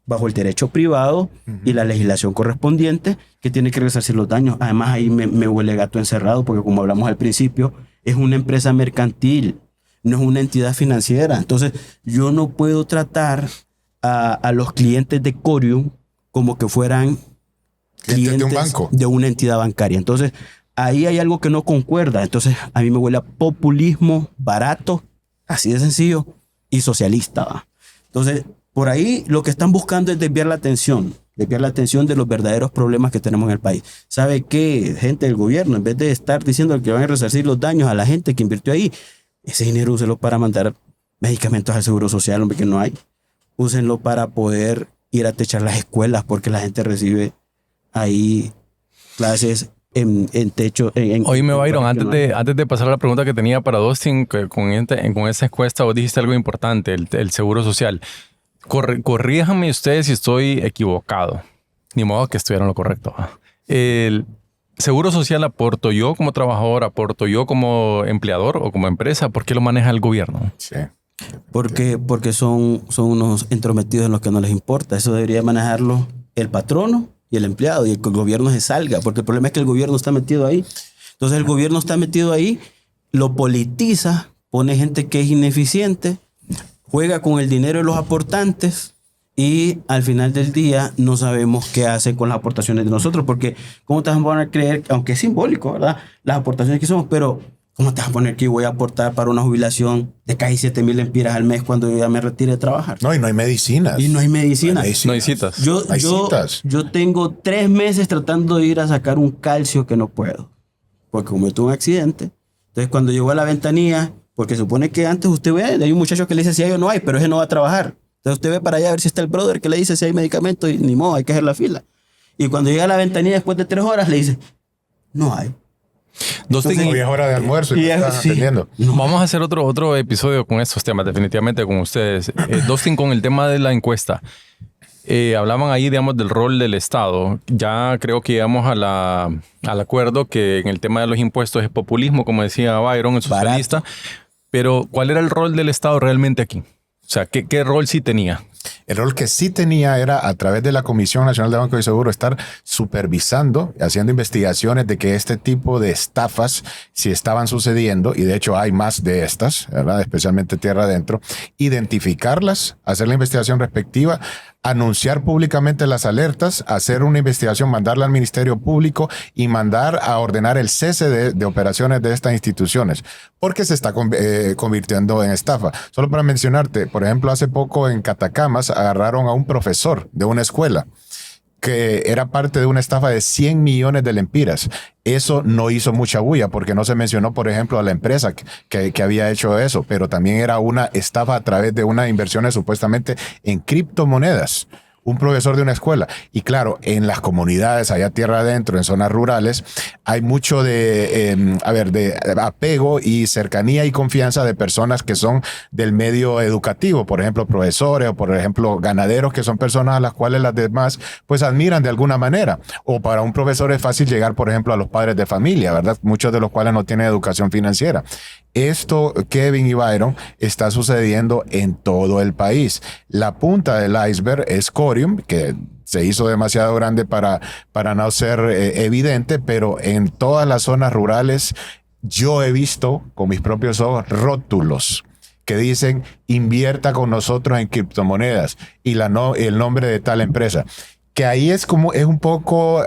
bajo el derecho privado y la legislación correspondiente, que tiene que resarcir los daños? Además, ahí me huele gato encerrado, porque como hablamos al principio, es una empresa mercantil, no es una entidad financiera. Entonces, yo no puedo tratar a los clientes de Corium como que fueran clientes de un banco, de una entidad bancaria. Entonces, ahí hay algo que no concuerda. Entonces, a mí me huele a populismo barato, así de sencillo, y socialista, ¿va? Entonces, por ahí lo que están buscando es desviar la atención de los verdaderos problemas que tenemos en el país. ¿Sabe qué, gente del gobierno? En vez de estar diciendo que van a resarcir los daños a la gente que invirtió ahí, ese dinero úselo para mandar medicamentos al Seguro Social, hombre, que no hay. Úsenlo para poder ir a techar las escuelas, porque la gente recibe ahí clases en techo. Oíme, Byron, antes de pasar a la pregunta que tenía para Dustin, que con esa encuesta vos dijiste algo importante, el Seguro Social. Corríjame ustedes si estoy equivocado. Ni modo que estuviera en lo correcto. Seguro social aporto yo como trabajador, aporto yo como empleador o como empresa. ¿Por qué lo maneja el gobierno? Sí. Porque son unos entrometidos en los que no les importa. Eso debería manejarlo el patrono y el empleado, y el gobierno se salga, porque el problema es que el gobierno está metido ahí. Entonces el gobierno está metido ahí, lo politiza, pone gente que es ineficiente, juega con el dinero de los aportantes y al final del día no sabemos qué hacen con las aportaciones de nosotros, porque ¿cómo te vas a poner a creer, aunque es simbólico, ¿verdad?, las aportaciones que somos, pero ¿cómo te vas a poner que voy a aportar para una jubilación de casi 7,000 lempiras al mes cuando yo ya me retire de trabajar? No, y no hay medicinas. Y no hay medicina. No hay citas. Yo tengo 3 meses tratando de ir a sacar un calcio que no puedo, porque como tuve un accidente. Entonces cuando llegó a la ventanilla, porque se supone que antes usted ve, hay un muchacho que le dice si hay o no hay, pero ese no va a trabajar. Entonces usted ve para allá a ver si está el brother que le dice si hay medicamento y ni modo, hay que hacer la fila. Y cuando llega a la ventanilla después de 3 horas le dice, no hay. Hoy es hora de almuerzo y te están atendiendo. Vamos a hacer otro episodio con estos temas, definitivamente con ustedes. Dustin, con el tema de la encuesta. Hablaban ahí, digamos, del rol del Estado. Ya creo que llegamos al acuerdo que en el tema de los impuestos es populismo, como decía Byron, el socialista. Barato. Pero, ¿cuál era el rol del Estado realmente aquí? O sea, ¿qué rol sí tenía? El rol que sí tenía era, a través de la Comisión Nacional de Banco y Seguro, estar supervisando, haciendo investigaciones de que este tipo de estafas sí estaban sucediendo, y de hecho hay más de estas, ¿verdad?, especialmente tierra adentro, identificarlas, hacer la investigación respectiva, anunciar públicamente las alertas, hacer una investigación, mandarla al Ministerio Público y mandar a ordenar el cese de operaciones de estas instituciones, porque se está convirtiendo en estafa. Solo para mencionarte, por ejemplo, hace poco en Catacamas agarraron a un profesor de una escuela que era parte de una estafa de 100 millones de lempiras. Eso no hizo mucha bulla porque no se mencionó, por ejemplo, a la empresa que había hecho eso, pero también era una estafa a través de unas inversiones supuestamente en criptomonedas. Un profesor de una escuela. Y claro, en las comunidades, allá tierra adentro, en zonas rurales, hay mucho de apego y cercanía y confianza de personas que son del medio educativo, por ejemplo, profesores o, por ejemplo, ganaderos, que son personas a las cuales las demás pues admiran de alguna manera. O para un profesor es fácil llegar, por ejemplo, a los padres de familia, ¿verdad? Muchos de los cuales no tienen educación financiera. Esto, Kevin y Byron, está sucediendo en todo el país. La punta del iceberg es Corium, que se hizo demasiado grande para no ser evidente, pero en todas las zonas rurales yo he visto con mis propios ojos rótulos que dicen invierta con nosotros en criptomonedas y el nombre de tal empresa. Que ahí es un poco,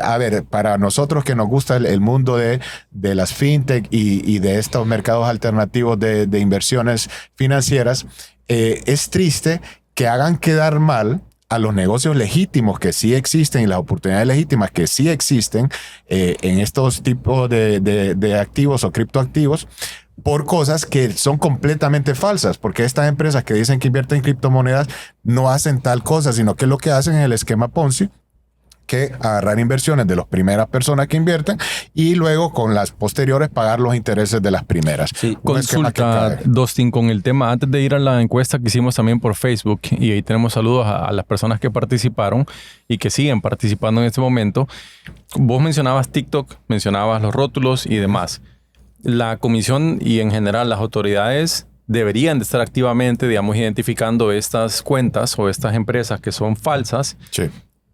para nosotros que nos gusta el mundo de las fintech y de estos mercados alternativos de inversiones financieras, es triste que hagan quedar mal a los negocios legítimos que sí existen y las oportunidades legítimas que sí existen en estos tipos de activos o criptoactivos, por cosas que son completamente falsas, porque estas empresas que dicen que invierten en criptomonedas no hacen tal cosa, sino que lo que hacen es el esquema Ponzi, que agarrar inversiones de las primeras personas que invierten y luego con las posteriores pagar los intereses de las primeras. Sí. Consulta, Dustin, con el tema, antes de ir a la encuesta que hicimos también por Facebook, y ahí tenemos saludos a las personas que participaron y que siguen participando en este momento. Vos mencionabas TikTok, mencionabas los rótulos y demás. La comisión y en general las autoridades deberían de estar activamente, digamos, identificando estas cuentas o estas empresas que son falsas. Sí.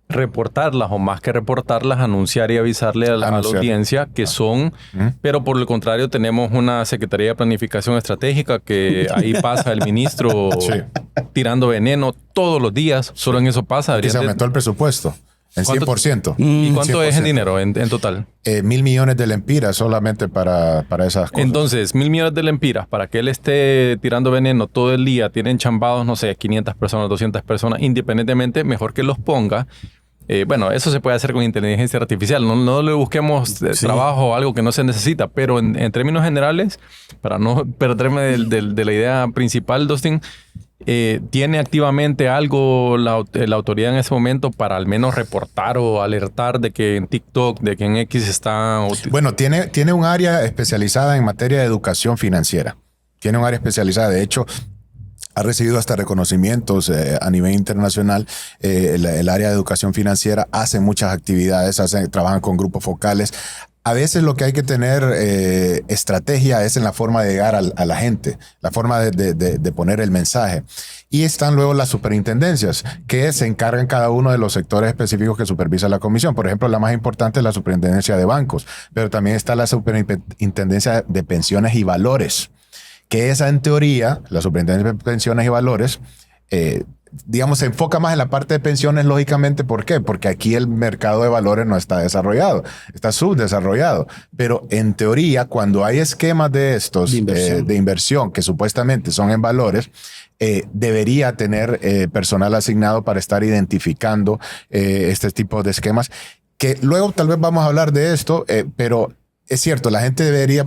Reportarlas, o más que reportarlas, anunciar y avisarle a la audiencia que son, pero por el contrario tenemos una Secretaría de Planificación Estratégica que ahí pasa el ministro tirando veneno todos los días, solo en eso pasa. Y se aumentó el presupuesto en 100%. ¿Y cuánto 100%. Es en dinero en total? 1.000 millones de lempiras solamente para esas cosas. Entonces, 1.000 millones de lempiras para que él esté tirando veneno todo el día, tienen chambados, no sé, 500 personas, 200 personas, independientemente, mejor que los ponga. Bueno, eso se puede hacer con inteligencia artificial. No le busquemos trabajo o algo que no se necesita, pero en términos generales, para no perderme de la idea principal, Dustin, ¿tiene activamente algo la autoridad en ese momento para al menos reportar o alertar de que en TikTok, de que en X está... Bueno, tiene un área especializada en materia de educación financiera. Tiene un área especializada. De hecho, ha recibido hasta reconocimientos a nivel internacional. El área de educación financiera hace muchas actividades, trabajan con grupos focales. A veces lo que hay que tener estrategia es en la forma de llegar a la gente, la forma de poner el mensaje. Y están luego las superintendencias, que se encargan cada uno de los sectores específicos que supervisa la comisión. Por ejemplo, la más importante es la superintendencia de bancos, pero también está la superintendencia de pensiones y valores, que esa en teoría, la superintendencia de pensiones y valores, digamos, se enfoca más en la parte de pensiones, lógicamente. ¿Por qué? Porque aquí el mercado de valores no está desarrollado, está subdesarrollado. Pero en teoría, cuando hay esquemas de estos de inversión que supuestamente son en valores, debería tener personal asignado para estar identificando este tipo de esquemas, que luego tal vez vamos a hablar de esto, pero es cierto, la gente debería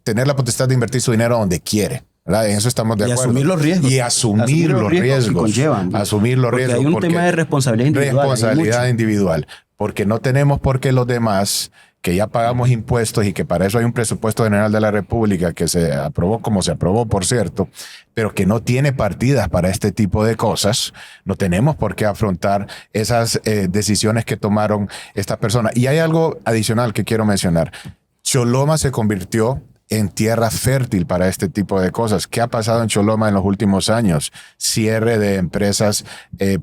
tener la potestad de invertir su dinero donde quiere, ¿verdad? En eso estamos de acuerdo. Y asumir los riesgos. Y asumir los riesgos que conllevan. Asumir los riesgos. Porque hay un tema de responsabilidad individual. Responsabilidad individual. Porque no tenemos por qué los demás, que ya pagamos impuestos y que para eso hay un presupuesto general de la República que se aprobó como se aprobó, por cierto, pero que no tiene partidas para este tipo de cosas, no tenemos por qué afrontar esas decisiones que tomaron estas personas. Y hay algo adicional que quiero mencionar. Choloma se convirtió en tierra fértil para este tipo de cosas. ¿Qué ha pasado en Choloma en los últimos años? Cierre de empresas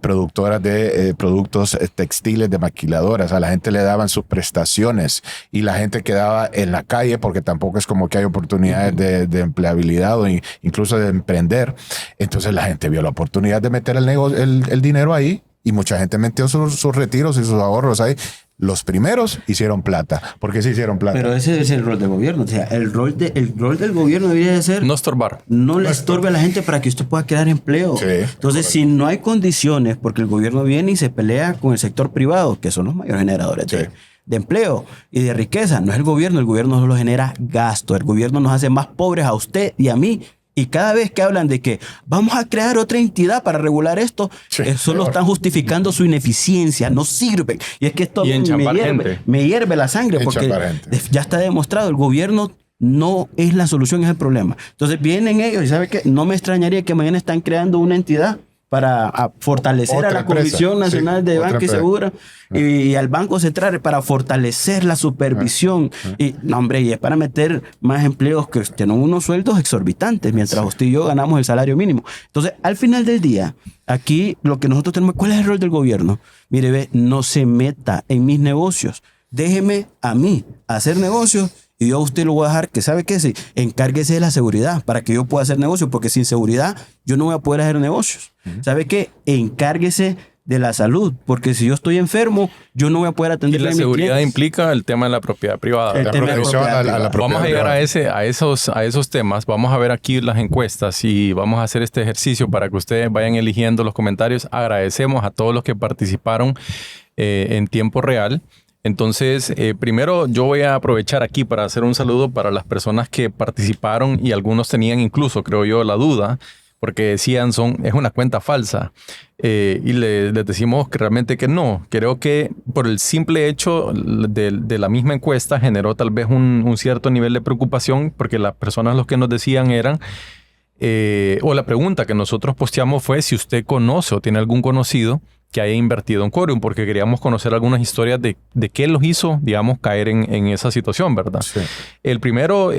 productoras de productos textiles, de maquiladoras. A la gente le daban sus prestaciones y la gente quedaba en la calle porque tampoco es como que hay oportunidades de empleabilidad o incluso de emprender. Entonces la gente vio la oportunidad de meter el dinero ahí y mucha gente metió sus retiros y sus ahorros ahí. Los primeros hicieron plata. ¿Por qué se hicieron plata? Pero ese es el rol del gobierno. O sea, el rol del gobierno debería de ser... No estorbar. No le estorbe a la gente para que usted pueda crear empleo. Sí, entonces, correcto. si no hay condiciones, porque el gobierno viene y se pelea con el sector privado, que son los mayores generadores de empleo y de riqueza. No es el gobierno solo genera gasto. El gobierno nos hace más pobres a usted y a mí. Y cada vez que hablan de que vamos a crear otra entidad para regular esto, solo están justificando su ineficiencia, no sirven. Y es que esto me hierve la sangre porque ya está demostrado, el gobierno no es la solución, es el problema. Entonces vienen ellos y ¿sabe qué? No me extrañaría que mañana están creando una entidad para fortalecer otra a la empresa. Comisión Nacional de Banco y Seguro y al Banco Central para fortalecer la supervisión. Y no, hombre, y es para meter más empleos que tienen unos sueldos exorbitantes, mientras usted y yo ganamos el salario mínimo. Entonces, al final del día, aquí lo que nosotros tenemos, ¿cuál es el rol del gobierno? Mire, ve, no se meta en mis negocios. Déjeme a mí hacer negocios y yo a usted lo voy a dejar que, ¿sabe qué? Sí, encárguese de la seguridad para que yo pueda hacer negocios, porque sin seguridad yo no voy a poder hacer negocios. ¿Sabe qué? Encárguese de la salud, porque si yo estoy enfermo, yo no voy a poder atender a mis clientes. Y la seguridad implica el tema de la propiedad privada. La protección a la propiedad. Vamos a llegar a esos temas. Vamos a ver aquí las encuestas y vamos a hacer este ejercicio para que ustedes vayan eligiendo los comentarios. Agradecemos a todos los que participaron en tiempo real. Entonces, primero yo voy a aprovechar aquí para hacer un saludo para las personas que participaron y algunos tenían incluso, creo yo, la duda, porque decían es una cuenta falsa. Y les decimos que realmente que no. Creo que por el simple hecho de la misma encuesta generó tal vez un cierto nivel de preocupación, porque las personas los que nos decían eran... o la pregunta que nosotros posteamos fue si usted conoce o tiene algún conocido que haya invertido en Quorum, porque queríamos conocer algunas historias de qué los hizo, digamos, caer en esa situación, ¿verdad? Sí. El primero,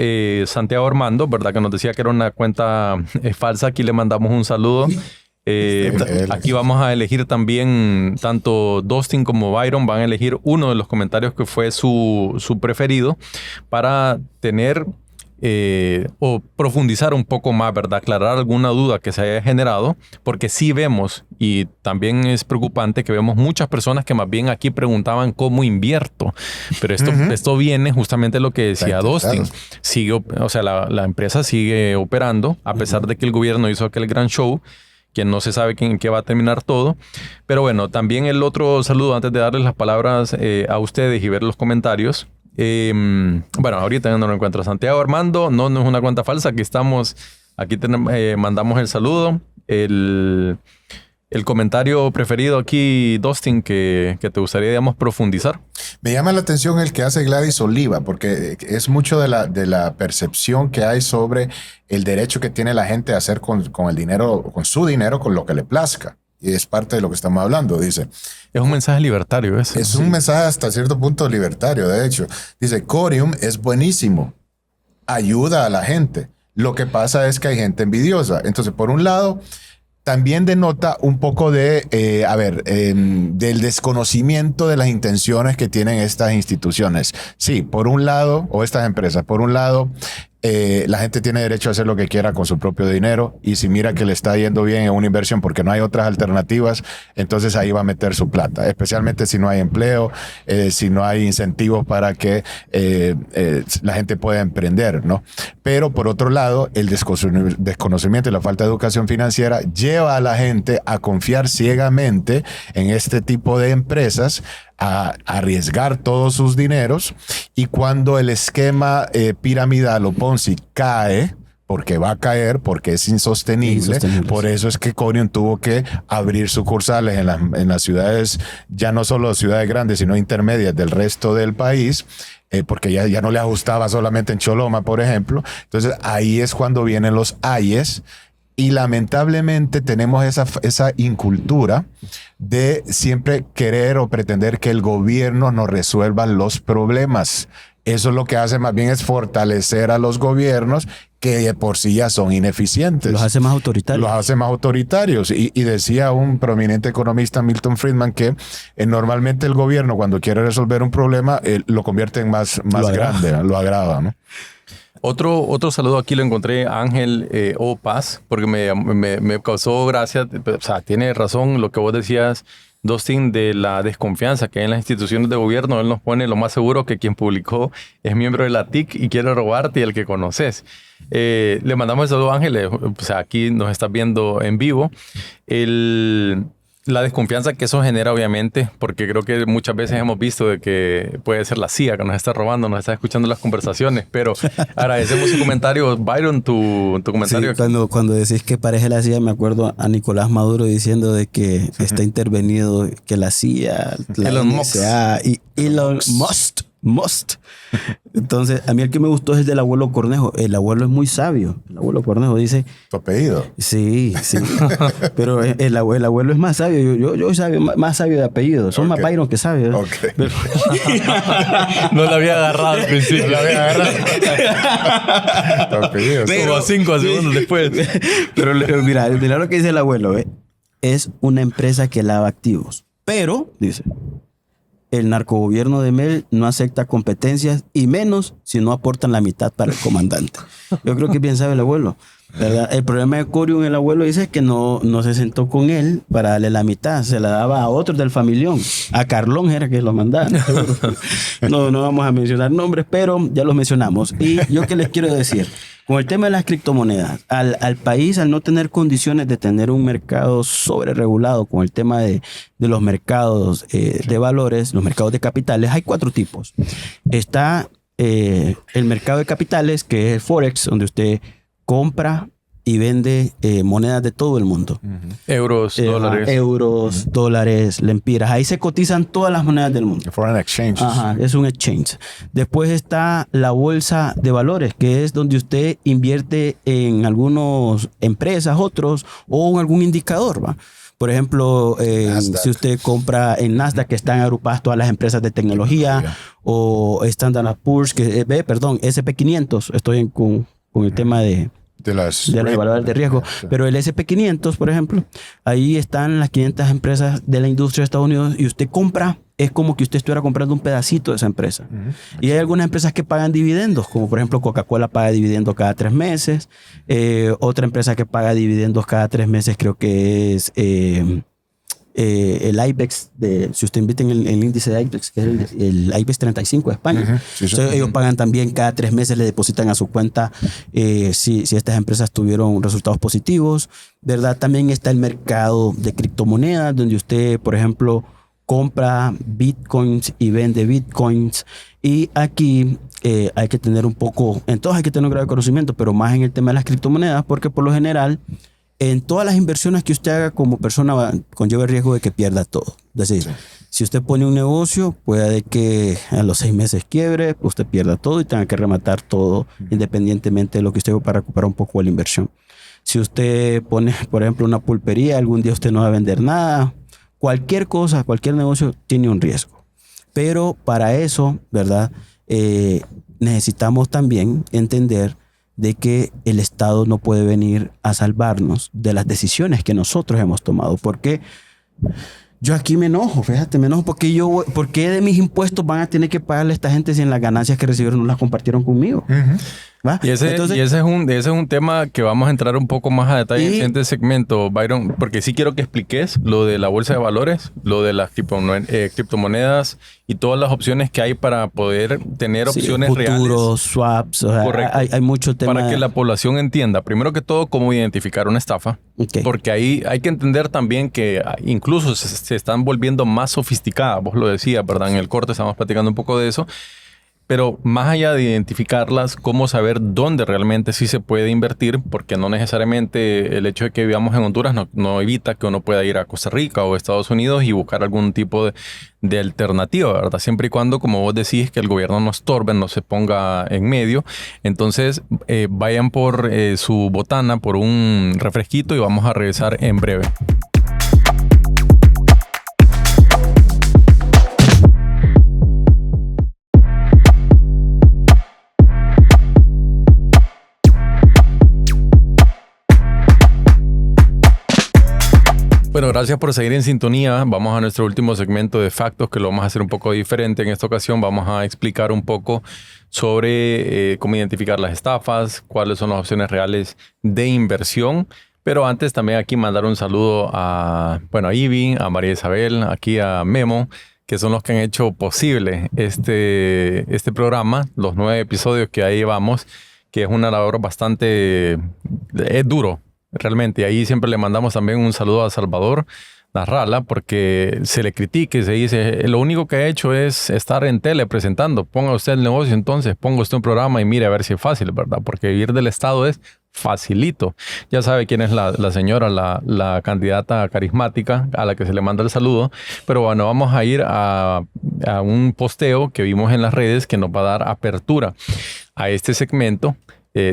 Santiago Armando, ¿verdad? Que nos decía que era una cuenta falsa. Aquí le mandamos un saludo. Aquí vamos a elegir también, tanto Dustin como Byron van a elegir uno de los comentarios que fue su preferido para tener... o profundizar un poco más, ¿verdad? Aclarar alguna duda que se haya generado, porque sí vemos, y también es preocupante que vemos muchas personas que más bien aquí preguntaban cómo invierto, pero esto viene justamente de lo que decía Dustin. Sigue, o sea, la empresa sigue operando, a pesar de que el gobierno hizo aquel gran show, que no se sabe en qué va a terminar todo. Pero bueno, también el otro saludo antes de darles las palabras a ustedes y ver los comentarios. Bueno, ahorita no lo encuentro. Santiago Armando, no es una cuenta falsa. Aquí mandamos el saludo. El comentario preferido aquí, Dustin, que te gustaría, digamos, profundizar. Me llama la atención el que hace Gladys Oliva, porque es mucho de la percepción que hay sobre el derecho que tiene la gente a hacer con el dinero, con su dinero, con lo que le plazca. y es parte de lo que estamos hablando. Dice, Es un mensaje libertario ese. es un mensaje hasta cierto punto libertario, de hecho. Dice, Corium es buenísimo, ayuda a la gente. Lo que pasa es que hay gente envidiosa. Entonces, por un lado, también denota un poco de, del desconocimiento de las intenciones que tienen estas instituciones. Sí, por un lado, o estas empresas, por un lado, la gente tiene derecho a hacer lo que quiera con su propio dinero, y si mira que le está yendo bien en una inversión porque no hay otras alternativas, entonces ahí va a meter su plata, especialmente si no hay empleo, si no hay incentivos para que la gente pueda emprender, ¿no? Pero por otro lado, el desconocimiento y la falta de educación financiera lleva a la gente a confiar ciegamente en este tipo de empresas, a arriesgar todos sus dineros, y cuando el esquema piramidal o Ponzi cae, porque va a caer, porque es insostenible. Por eso es que Corium tuvo que abrir sucursales en las ciudades, ya no solo ciudades grandes, sino intermedias del resto del país, porque ya no le ajustaba solamente en Choloma, por ejemplo. Entonces ahí es cuando vienen los ayes. Y lamentablemente tenemos esa incultura de siempre querer o pretender que el gobierno nos resuelva los problemas. Eso lo que hace más bien es fortalecer a los gobiernos, que de por sí ya son ineficientes. Los hace más autoritarios. Los hace más autoritarios. Y decía un prominente economista, Milton Friedman, que normalmente el gobierno, cuando quiere resolver un problema, lo convierte en más grande, lo agrava, ¿no? Otro saludo aquí lo encontré a Ángel O. Paz, porque me causó gracia. O sea, tiene razón lo que vos decías, Dustin, de la desconfianza que hay en las instituciones de gobierno. Él nos pone lo más seguro que quien publicó es miembro de la TIC y quiere robarte y el que conoces. Le mandamos el saludo a Ángel. O sea, aquí nos estás viendo en vivo. La desconfianza que eso genera, obviamente, porque creo que muchas veces hemos visto de que puede ser la CIA que nos está robando, nos está escuchando las conversaciones, pero agradecemos su comentario. Byron, tu comentario. Sí, cuando decís que parece la CIA, me acuerdo a Nicolás Maduro diciendo de que está intervenido, que la CIA, la Elon NSA y Elon Musk. Entonces, a mí el que me gustó es el del abuelo Cornejo. El abuelo es muy sabio. El abuelo Cornejo dice... ¿Tu apellido? Sí. Pero el abuelo es más sabio. Yo sabio, más sabio de apellido. Son más Byron que sabio. Okay. Pero... No la había agarrado al principio. La había agarrado. Tu apellido. Como 5 segundos después. Pero mira lo que dice el abuelo. Es una empresa que lava activos. Pero, dice... El narcogobierno de Mel no acepta competencias, y menos si no aportan la mitad para el comandante. Yo creo que bien sabe el abuelo, ¿verdad? El problema de Corium, el abuelo dice que no se sentó con él para darle la mitad, se la daba a otros del familión. A Carlón era que lo mandaba. No vamos a mencionar nombres, pero ya los mencionamos. Y yo qué les quiero decir, con el tema de las criptomonedas, al país, al no tener condiciones de tener un mercado sobreregulado con el tema de los mercados de valores, los mercados de capitales, hay 4 tipos. Está el mercado de capitales, que es el Forex, donde usted compra y vende monedas de todo el mundo. Euros, dólares. Euros, dólares, lempiras. Ahí se cotizan todas las monedas del mundo. Foreign exchanges. Ajá, es un exchange. Después está la bolsa de valores, que es donde usted invierte en algunas empresas, otros, o en algún indicador, ¿va? Por ejemplo, si usted compra en Nasdaq, que están agrupadas todas las empresas de tecnología, o Standard & Poor's, SP500, estoy con el tema de las evaluadoras de riesgo. Sí. Pero el SP500, por ejemplo, ahí están las 500 empresas de la industria de Estados Unidos, y usted compra, es como que usted estuviera comprando un pedacito de esa empresa. Y hay algunas empresas que pagan dividendos, como por ejemplo Coca-Cola paga dividendos cada 3 meses. Otra empresa que paga dividendos cada 3 meses creo que es el IBEX, si usted invita en el índice de IBEX, que es el IBEX 35 de España. Entonces, ellos pagan también cada 3 meses, le depositan a su cuenta si estas empresas tuvieron resultados positivos, ¿verdad? También está el mercado de criptomonedas, donde usted, por ejemplo, compra bitcoins y vende bitcoins. Y aquí hay que tener un poco, entonces hay que tener un grado de conocimiento, pero más en el tema de las criptomonedas, porque por lo general, en todas las inversiones que usted haga como persona, conlleva el riesgo de que pierda todo. Es decir, si usted pone un negocio, puede que a los 6 meses quiebre, usted pierda todo y tenga que rematar todo, independientemente de lo que usted haga para recuperar un poco de la inversión. Si usted pone, por ejemplo, una pulpería, algún día usted no va a vender nada. Cualquier cosa, cualquier negocio tiene un riesgo. Pero para eso, ¿verdad? Necesitamos también entender de que el Estado no puede venir a salvarnos de las decisiones que nosotros hemos tomado. Porque yo aquí me enojo, fíjate, me enojo porque de mis impuestos van a tener que pagarle a esta gente si en las ganancias que recibieron no las compartieron conmigo. ¿Va? Y ese es un tema que vamos a entrar un poco más a detalle en el siguiente segmento, Byron, porque sí quiero que expliques lo de la bolsa de valores, lo de las criptomonedas y todas las opciones que hay para poder tener opciones futuros, reales. Futuros, swaps, o sea, hay mucho tema. Para que la población entienda, primero que todo, cómo identificar una estafa. Okay. Porque ahí hay que entender también que incluso se están volviendo más sofisticadas. Vos lo decías, ¿verdad? En el corte estamos platicando un poco de eso. Pero más allá de identificarlas, cómo saber dónde realmente sí se puede invertir, porque no necesariamente el hecho de que vivamos en Honduras no evita que uno pueda ir a Costa Rica o Estados Unidos y buscar algún tipo de alternativa, ¿verdad? Siempre y cuando, como vos decís, que el gobierno no estorbe, no se ponga en medio. Entonces, vayan por su botana, por un refresquito y vamos a regresar en breve. Bueno, gracias por seguir en sintonía. Vamos a nuestro último segmento de Factos, que lo vamos a hacer un poco diferente. En esta ocasión vamos a explicar un poco sobre cómo identificar las estafas, cuáles son las opciones reales de inversión. Pero antes también aquí mandar un saludo a Ivy, a María Isabel, aquí a Memo, que son los que han hecho posible este programa, los 9 episodios que ahí llevamos, que es una labor bastante... es duro. Realmente, y ahí siempre le mandamos también un saludo a Salvador Narrala, porque se le critica y se dice, lo único que ha hecho es estar en tele presentando. Ponga usted el negocio entonces, ponga usted un programa y mire a ver si es fácil, ¿verdad? Porque vivir del Estado es facilito. Ya sabe quién es la señora, la candidata carismática a la que se le manda el saludo. Pero bueno, vamos a ir a un posteo que vimos en las redes que nos va a dar apertura a este segmento.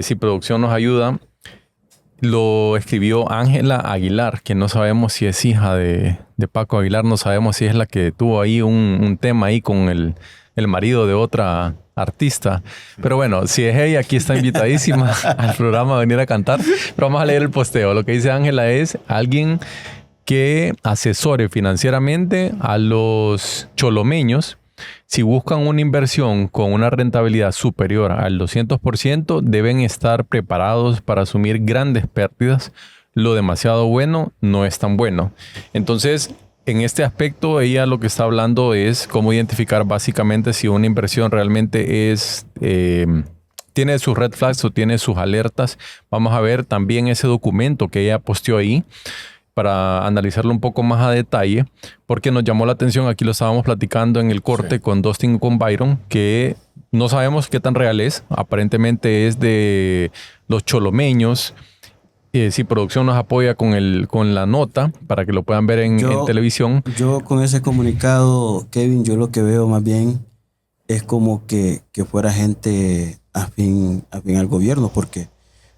Si producción nos ayuda... Lo escribió Ángela Aguilar, que no sabemos si es hija de Paco Aguilar, no sabemos si es la que tuvo ahí un tema ahí con el marido de otra artista. Pero bueno, si es ella, aquí está invitadísima al programa a venir a cantar. Pero vamos a leer el posteo. Lo que dice Ángela es alguien que asesore financieramente a los cholomeños. Si buscan una inversión con una rentabilidad superior al 200%, deben estar preparados para asumir grandes pérdidas. Lo demasiado bueno no es tan bueno. Entonces, en este aspecto, ella lo que está hablando es cómo identificar básicamente si una inversión realmente es... tiene sus red flags o tiene sus alertas. Vamos a ver también ese documento que ella posteó ahí, para analizarlo un poco más a detalle, porque nos llamó la atención, aquí lo estábamos platicando en el corte con Dustin, con Byron, que no sabemos qué tan real es, aparentemente es de los cholomeños. Si producción nos apoya con la nota, para que lo puedan ver en televisión. Yo con ese comunicado, Kevin, yo lo que veo más bien es como que fuera gente afín al gobierno, porque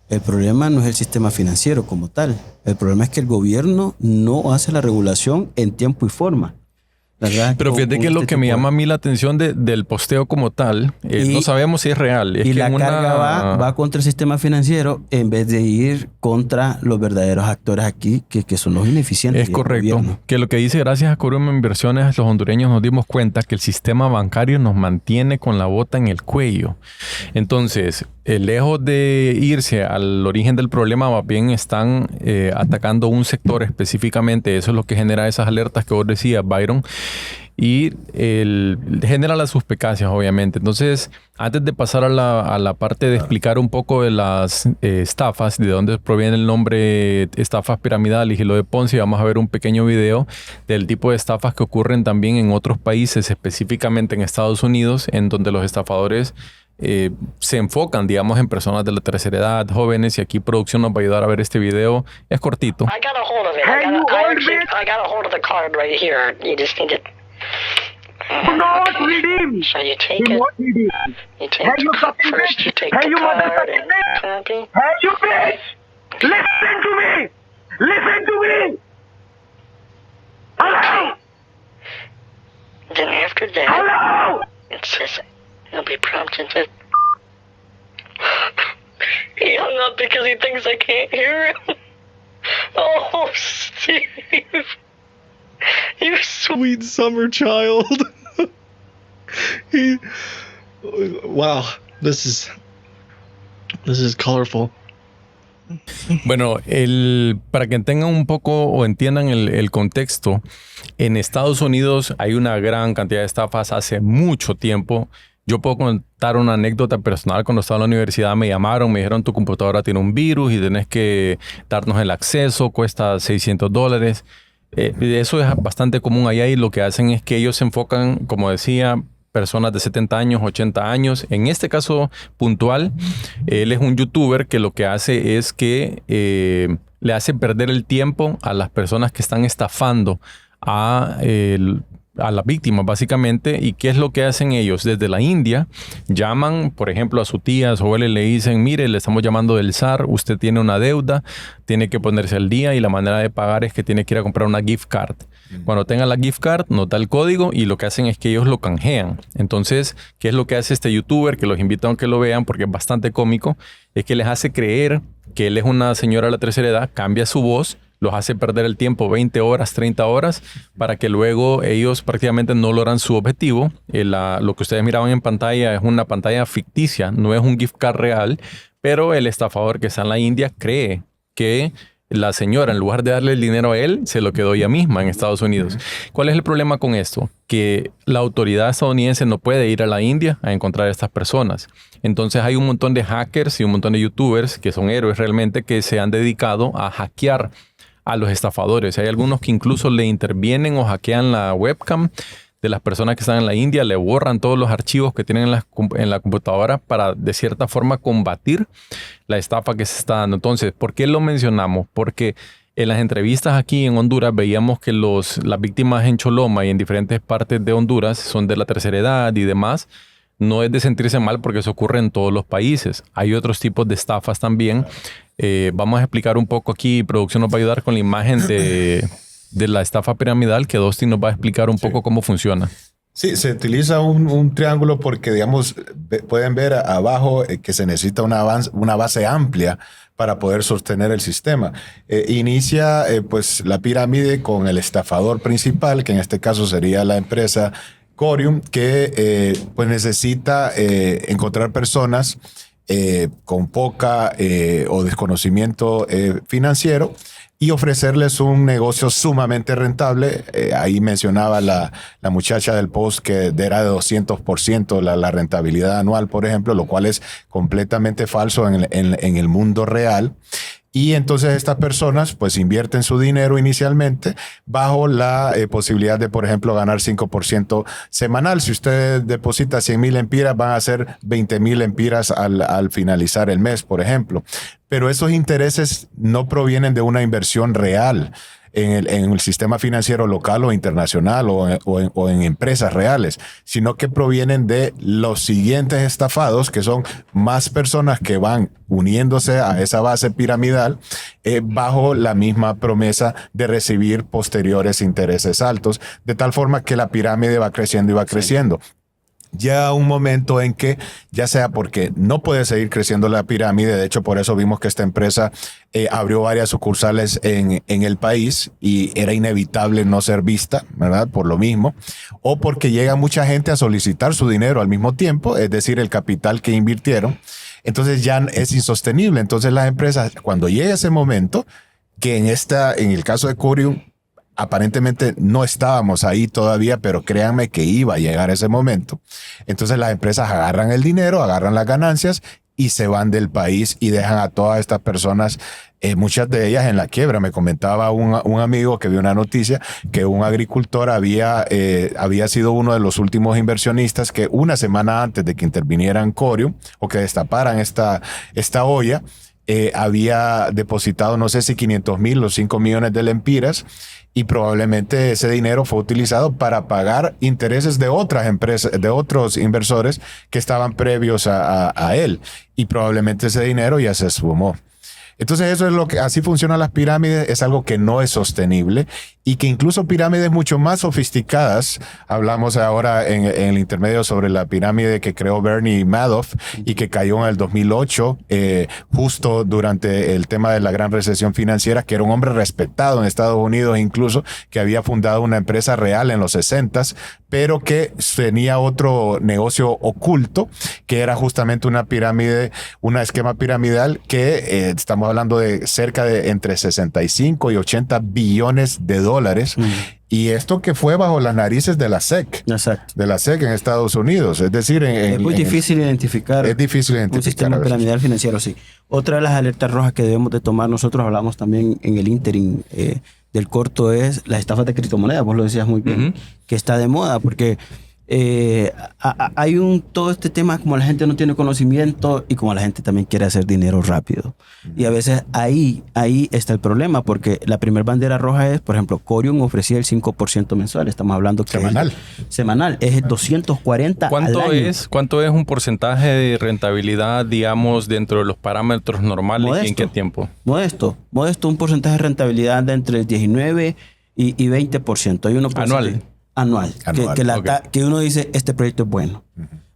el problema no es el sistema financiero como tal. El problema es que el gobierno no hace la regulación en tiempo y forma. Pero fíjate que lo que me llama a mí la atención del posteo como tal, no sabemos si es real. Es y que la carga va contra el sistema financiero en vez de ir contra los verdaderos actores aquí, que son los ineficientes. Es correcto. Que lo que dice, gracias a Corum Inversiones, los hondureños nos dimos cuenta que el sistema bancario nos mantiene con la bota en el cuello. Entonces, lejos de irse al origen del problema, más bien están atacando un sector específicamente. Eso es lo que genera esas alertas que vos decías, Byron. Y genera las suspicacias, obviamente. Entonces, antes de pasar a la parte de explicar un poco de las estafas, de dónde proviene el nombre estafas piramidales y lo de Ponzi, vamos a ver un pequeño video del tipo de estafas que ocurren también en otros países, específicamente en Estados Unidos, en donde los estafadores se enfocan, digamos, en personas de la tercera edad, jóvenes, y aquí producción nos va a ayudar a ver este video. Es cortito. I got a hold of it. I got a hold of the card right here. You just need it. No, it's redeemed. So you take it. You take Hey, you fucking first. bitch. You take Hey, the you card motherfucking and bitch. copy. Hey, you bitch. Listen to me! Listen to me! Hello! Then after that, Hello! it says he'll be prompted to... He hung up because he thinks I can't hear him. Oh, Steve. You Sweet summer child. Wow, this is colorful. Bueno, para que tengan un poco o entiendan el contexto, en Estados Unidos hay una gran cantidad de estafas hace mucho tiempo. Yo puedo contar una anécdota personal. Cuando estaba en la universidad me llamaron, me dijeron tu computadora tiene un virus y tenés que darnos el acceso, cuesta $600. Eso es bastante común allá y lo que hacen es que ellos se enfocan, como decía, personas de 70 años, 80 años. En este caso puntual, él es un youtuber que lo que hace es que le hace perder el tiempo a las personas que están estafando a las víctimas, básicamente. ¿Y qué es lo que hacen ellos? Desde la India llaman, por ejemplo, a su tía, a su abuela y le dicen, mire, le estamos llamando del SAR, usted tiene una deuda, tiene que ponerse al día y la manera de pagar es que tiene que ir a comprar una gift card. Cuando tenga la gift card, nos da el código y lo que hacen es que ellos lo canjean. Entonces, ¿qué es lo que hace este youtuber? Que los invito a que lo vean porque es bastante cómico. Es que les hace creer que él es una señora de la tercera edad, cambia su voz, los hace perder el tiempo 20 horas, 30 horas, para que luego ellos prácticamente no logran su objetivo. Lo que ustedes miraban en pantalla es una pantalla ficticia, no es un gift card real, pero el estafador que está en la India cree que la señora, en lugar de darle el dinero a él, se lo quedó ella misma en Estados Unidos. ¿Cuál es el problema con esto? Que la autoridad estadounidense no puede ir a la India a encontrar a estas personas. Entonces hay un montón de hackers y un montón de youtubers que son héroes realmente que se han dedicado a hackear a los estafadores. Hay algunos que incluso le intervienen o hackean la webcam de las personas que están en la India, le borran todos los archivos que tienen en la computadora para de cierta forma combatir la estafa que se está dando. Entonces, ¿por qué lo mencionamos? Porque en las entrevistas aquí en Honduras veíamos que las víctimas en Choloma y en diferentes partes de Honduras son de la tercera edad y demás. No es de sentirse mal porque eso ocurre en todos los países. Hay otros tipos de estafas también. Vamos a explicar un poco aquí. Producción nos va a ayudar con la imagen de la estafa piramidal que Dustin nos va a explicar un poco cómo funciona. Sí, se utiliza un triángulo porque, digamos, pueden ver abajo que se necesita una base amplia para poder sostener el sistema. Inicia pues la pirámide con el estafador principal, que en este caso sería la empresa Corium, que pues necesita encontrar personas con poca o desconocimiento financiero y ofrecerles un negocio sumamente rentable. Ahí mencionaba la muchacha del post que era de 200% la rentabilidad anual, por ejemplo, lo cual es completamente falso en el mundo real. Y entonces estas personas pues invierten su dinero inicialmente bajo la posibilidad de, por ejemplo, ganar 5% semanal. Si usted deposita 100,000 empiras, van a ser 20,000 empiras al finalizar el mes, por ejemplo. Pero esos intereses no provienen de una inversión real en el sistema financiero local o internacional o en empresas reales, sino que provienen de los siguientes estafados, que son más personas que van uniéndose a esa base piramidal bajo la misma promesa de recibir posteriores intereses altos, de tal forma que la pirámide va creciendo y va creciendo. Ya un momento en que, ya sea porque no puede seguir creciendo la pirámide, de hecho por eso vimos que esta empresa abrió varias sucursales en el país y era inevitable no ser vista, ¿verdad? Por lo mismo, o porque llega mucha gente a solicitar su dinero al mismo tiempo, es decir, el capital que invirtieron, entonces ya es insostenible. Entonces las empresas, cuando llega ese momento, que en el caso de Corium, aparentemente no estábamos ahí todavía, pero créanme que iba a llegar ese momento. Entonces las empresas agarran el dinero, agarran las ganancias y se van del país y dejan a todas estas personas, muchas de ellas en la quiebra. Me comentaba un amigo que vio una noticia que un agricultor había sido uno de los últimos inversionistas que una semana antes de que intervinieran Corium o que destaparan esta olla, había depositado no sé si 500,000 o 5 millones de lempiras, y probablemente ese dinero fue utilizado para pagar intereses de otras empresas, de otros inversores que estaban previos a él, y probablemente ese dinero ya se esfumó. Entonces eso es lo que, así funcionan las pirámides, es algo que no es sostenible y que incluso pirámides mucho más sofisticadas, hablamos ahora en el intermedio sobre la pirámide que creó Bernie Madoff y que cayó en el 2008, justo durante el tema de la gran recesión financiera, que era un hombre respetado en Estados Unidos incluso, que había fundado una empresa real en los 60s, pero que tenía otro negocio oculto, que era justamente una pirámide, un esquema piramidal que estamos hablando de cerca de entre 65 y 80 billones de dólares. Y esto que fue bajo las narices de la SEC. Exacto. De la SEC en Estados Unidos. Es decir, es muy difícil identificar. Es difícil identificar. Un sistema piramidal financiero, sí. Otra de las alertas rojas que debemos de tomar, nosotros hablamos también en el ínterin del corto, es las estafas de criptomonedas. Vos lo decías muy bien, que está de moda porque hay todo este tema, como la gente no tiene conocimiento y como la gente también quiere hacer dinero rápido. Y a veces ahí está el problema, porque la primera bandera roja es, por ejemplo, Corium ofrecía el 5% mensual. Estamos hablando que semanal. Es el 240 al año. ¿Cuánto es un porcentaje de rentabilidad, digamos, dentro de los parámetros normales? Modesto, y en qué tiempo? Modesto, un porcentaje de rentabilidad de entre el 19 y 20%. Hay 1% anual. Que uno dice, este proyecto es bueno.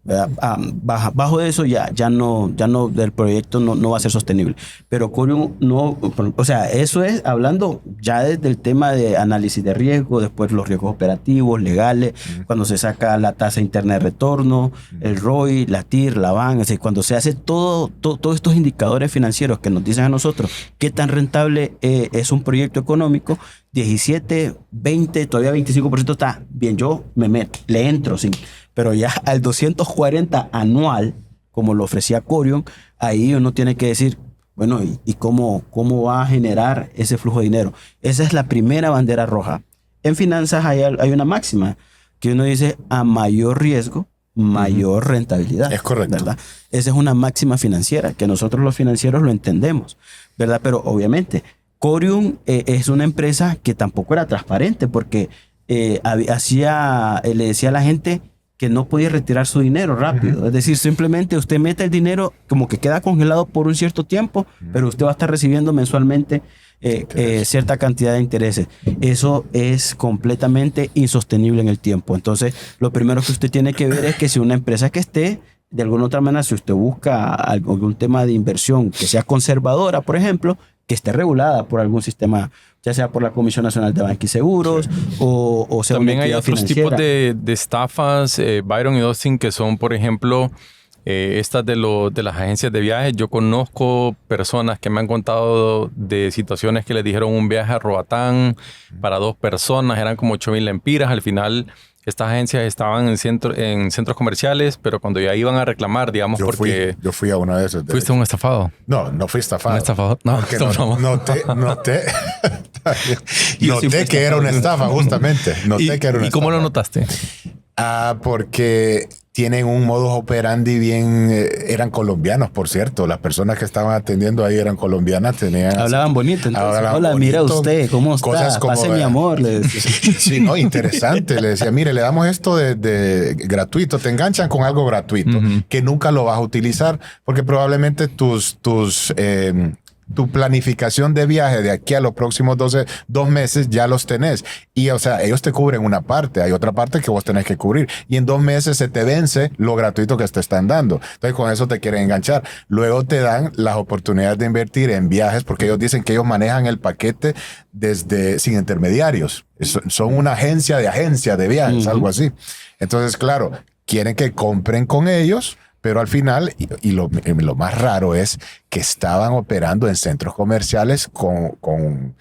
Bajo de eso ya no del proyecto no va a ser sostenible. Pero Corium no, o sea, eso es hablando ya desde el tema de análisis de riesgo, después los riesgos operativos, legales, cuando se saca la tasa interna de retorno, el ROI, la TIR, la BAN, es decir, cuando se hace todos estos indicadores financieros que nos dicen a nosotros qué tan rentable es un proyecto económico. 17, 20, todavía 25% está bien, yo me meto, le entro, sí. Pero ya al 240 anual, como lo ofrecía Corium, ahí uno tiene que decir, bueno, ¿y cómo va a generar ese flujo de dinero? Esa es la primera bandera roja. En finanzas hay una máxima que uno dice, a mayor riesgo, mayor rentabilidad. Es correcto. ¿Verdad? Esa es una máxima financiera, que nosotros los financieros lo entendemos, ¿verdad? Pero obviamente, Corium es una empresa que tampoco era transparente, porque le decía a la gente que no podía retirar su dinero rápido. Es decir, simplemente usted mete el dinero como que queda congelado por un cierto tiempo, pero usted va a estar recibiendo mensualmente cierta cantidad de intereses. Eso es completamente insostenible en el tiempo. Entonces, lo primero que usted tiene que ver es que si una empresa que esté, de alguna otra manera, si usted busca algún tema de inversión que sea conservadora, por ejemplo, que esté regulada por algún sistema, ya sea por la Comisión Nacional de Banca y Seguros o sea también una hay otros financiera. tipos de estafas, Byron y Dustin, que son, por ejemplo, estas de las agencias de viajes. Yo conozco personas que me han contado de situaciones que les dijeron un viaje a Roatán para 2 personas, eran como 8,000 lempiras. Al final, estas agencias estaban en centros comerciales, pero cuando ya iban a reclamar, digamos, yo fui a una de esas. ¿Fuiste un estafado? No fui estafado. ¿Un estafado? No, noté que era una estafa, justamente. Noté que era una ¿Y cómo estafa. lo notaste? Porque tienen un modus operandi bien... eran colombianos, por cierto. Las personas que estaban atendiendo ahí eran colombianas. Hablaban bonito. Entonces, hablaban hola, bonito, mira usted, ¿cómo está? cosas como, Pase mi amor. Le decía. Sí, no, interesante. Le decía, mire, le damos esto de gratuito. Te enganchan con algo gratuito que nunca lo vas a utilizar porque probablemente tu planificación de viaje de aquí a los próximos 2 meses ya los tenés. Y, o sea, ellos te cubren una parte, hay otra parte que vos tenés que cubrir. Y en 2 meses se te vence lo gratuito que te están dando. Entonces, con eso te quieren enganchar. Luego te dan las oportunidades de invertir en viajes porque ellos dicen que ellos manejan el paquete sin intermediarios. Son una agencia de viajes, algo así. Entonces, claro, quieren que compren con ellos. Pero al final, y lo más raro es que estaban operando en centros comerciales con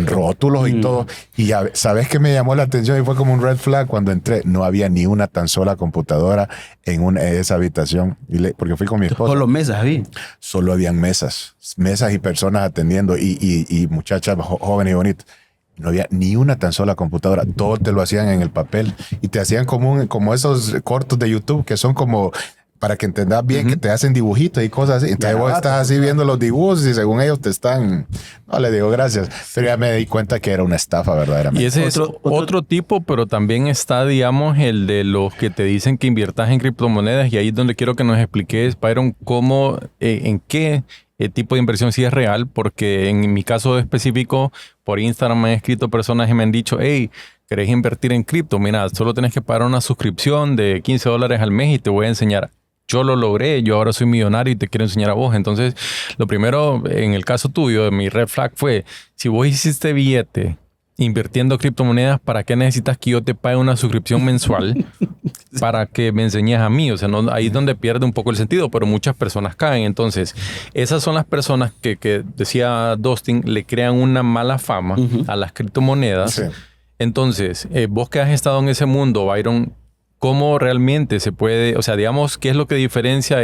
rótulos y todo. Y ya, ¿sabes qué me llamó la atención? Y fue como un red flag cuando entré. No había ni una tan sola computadora en esa habitación. Porque fui con mi esposa. Solo mesas, vi. Solo habían mesas y personas atendiendo y muchachas jóvenes y bonitas. No había ni una tan sola computadora. Todo te lo hacían en el papel. Y te hacían como esos cortos de YouTube que son como para que entendas bien que te hacen dibujitos y cosas así. Entonces vos estás así viendo los dibujos y según ellos te están... No, le digo gracias. Pero ya me di cuenta que era una estafa verdaderamente. Y ese es otro tipo, pero también está, digamos, el de los que te dicen que inviertas en criptomonedas. Y ahí es donde quiero que nos expliques, Byron, cómo, en qué tipo de inversión sí es real. Porque en mi caso específico, por Instagram me han escrito personas y me han dicho, hey, ¿querés invertir en cripto? Mira, solo tenés que pagar una suscripción de $15 al mes y te voy a enseñar. Yo lo logré, yo ahora soy millonario y te quiero enseñar a vos. Entonces, lo primero, en el caso tuyo, mi red flag fue, si vos hiciste billete invirtiendo criptomonedas, ¿para qué necesitas que yo te pague una suscripción mensual para que me enseñes a mí? O sea, no, ahí es donde pierde un poco el sentido, pero muchas personas caen. Entonces, esas son las personas que decía Dustin, le crean una mala fama a las criptomonedas. Sí. Entonces, vos que has estado en ese mundo, Byron, ¿cómo realmente se puede, o sea, digamos, qué es lo que diferencia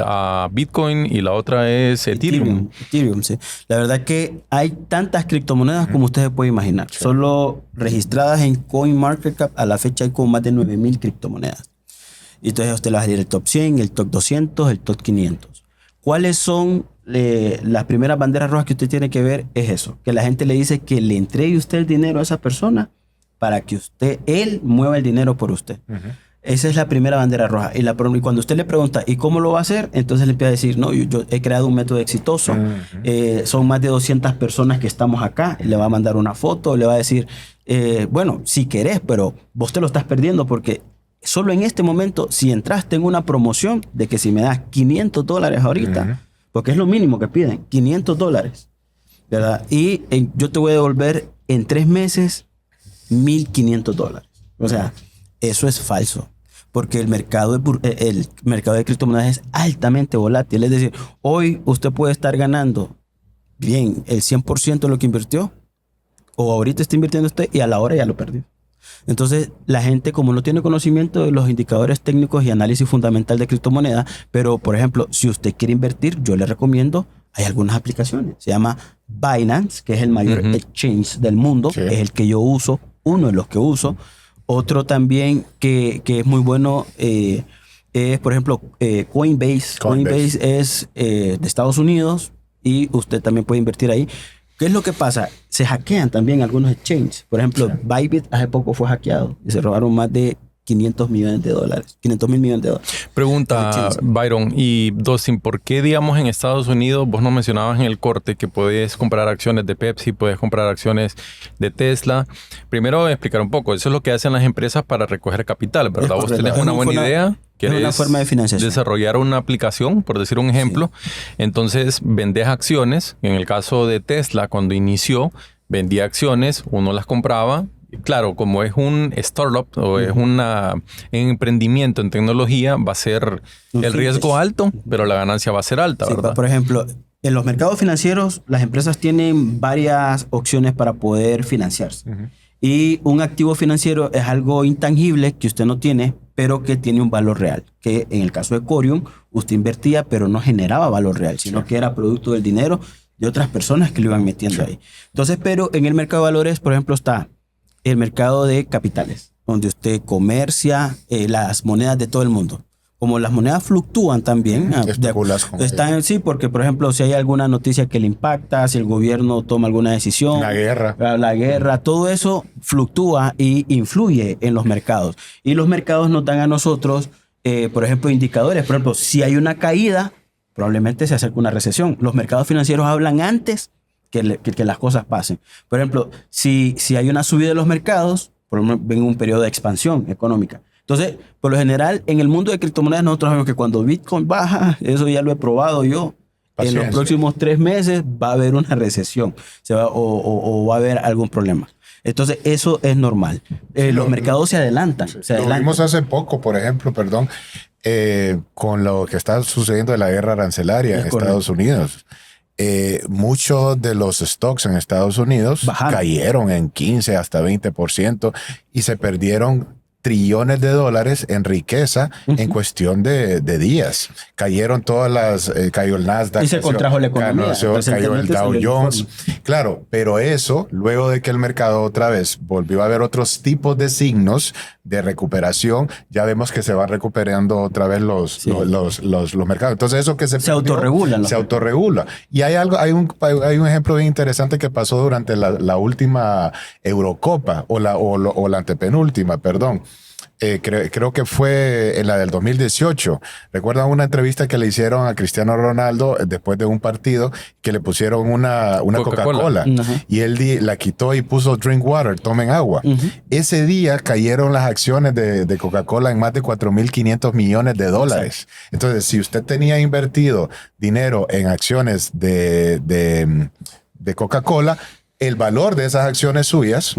a Bitcoin y la otra es Ethereum? Ethereum, sí. La verdad que hay tantas criptomonedas como usted se puede imaginar. Sí. Solo registradas en CoinMarketCap a la fecha hay como más de 9,000 criptomonedas. Y entonces usted le va a salir el top 100, el top 200, el top 500. ¿Cuáles son las primeras banderas rojas que usted tiene que ver? Es eso, que la gente le dice que le entregue usted el dinero a esa persona para que él mueva el dinero por usted. Esa es la primera bandera roja. Y cuando usted le pregunta, ¿y cómo lo va a hacer? Entonces le empieza a decir, no, yo he creado un método exitoso. Son más de 200 personas que estamos acá. Le va a mandar una foto, le va a decir, bueno, si querés, pero vos te lo estás perdiendo porque solo en este momento, si entraste en una promoción de que si me das $500 ahorita, porque es lo mínimo que piden, $500, ¿verdad? Y yo te voy a devolver en 3 meses $1,500. O sea, eso es falso. Porque el mercado de criptomonedas es altamente volátil. Es decir, hoy usted puede estar ganando bien el 100% de lo que invirtió, o ahorita está invirtiendo usted y a la hora ya lo perdió. Entonces, la gente, como no tiene conocimiento de los indicadores técnicos y análisis fundamental de criptomonedas, pero, por ejemplo, si usted quiere invertir, yo le recomiendo, hay algunas aplicaciones. Se llama Binance, que es el mayor exchange del mundo, es el que yo uso, uno de los que uso. Otro también que es muy bueno es, por ejemplo, Coinbase. Coinbase es de Estados Unidos y usted también puede invertir ahí. ¿Qué es lo que pasa? Se hackean también algunos exchanges. Por ejemplo, Bybit hace poco fue hackeado y se robaron más de $500 millones. $500 mil millones. Pregunta, Byron y Dustin, ¿por qué, digamos, en Estados Unidos, vos nos mencionabas en el corte que puedes comprar acciones de Pepsi, puedes comprar acciones de Tesla? Primero, explicar un poco. Eso es lo que hacen las empresas para recoger capital, ¿verdad? Vos tenés una buena idea. Es una forma de financiación. Desarrollar una aplicación, por decir un ejemplo. Entonces, vendés acciones. En el caso de Tesla, cuando inició, vendía acciones, uno las compraba. Claro, como es un startup o es un emprendimiento en tecnología, va a ser el riesgo alto, pero la ganancia va a ser alta, ¿verdad? Por ejemplo, en los mercados financieros, las empresas tienen varias opciones para poder financiarse. Y un activo financiero es algo intangible que usted no tiene, pero que tiene un valor real. Que en el caso de Corium, usted invertía, pero no generaba valor real, sino que era producto del dinero de otras personas que lo iban metiendo ahí. Entonces, pero en el mercado de valores, por ejemplo, está el mercado de capitales, donde usted comercia las monedas de todo el mundo. Como las monedas fluctúan también, sí, porque por ejemplo, si hay alguna noticia que le impacta, si el gobierno toma alguna decisión, la guerra, todo eso fluctúa y influye en los mercados. Y los mercados nos dan a nosotros, por ejemplo, indicadores. Por ejemplo, si hay una caída, probablemente se acerca una recesión. Los mercados financieros hablan antes que las cosas pasen. Por ejemplo, si hay una subida de los mercados, por ejemplo, ven un periodo de expansión económica. Entonces, por lo general, en el mundo de criptomonedas, nosotros sabemos que cuando Bitcoin baja, eso ya lo he probado yo, en los próximos 3 meses va a haber una recesión o va a haber algún problema. Entonces, eso es normal. Los mercados se adelantan. Lo vimos hace poco, por ejemplo, con lo que está sucediendo de la guerra arancelaria en Estados Unidos. Muchos de los stocks en Estados Unidos cayeron en 15 hasta 20% y se perdieron trillones de dólares en riqueza en cuestión de días. Cayeron cayó el Nasdaq. Y se contrajo la economía. Cayó el Dow Jones. Claro, pero eso, luego de que el mercado otra vez volvió a ver otros tipos de signos de recuperación, ya vemos que se van recuperando otra vez los mercados. Entonces eso que se autorregulan. Se autorregula. Y hay un ejemplo bien interesante que pasó durante la última Eurocopa o la antepenúltima, perdón. Creo que fue en la del 2018. ¿Recuerdan una entrevista que le hicieron a Cristiano Ronaldo después de un partido que le pusieron una Coca-Cola? Y él la quitó y puso drink water, tomen agua. Ese día cayeron las acciones de Coca-Cola en más de 4.500 millones de dólares. Entonces, si usted tenía invertido dinero en acciones de Coca-Cola, el valor de esas acciones suyas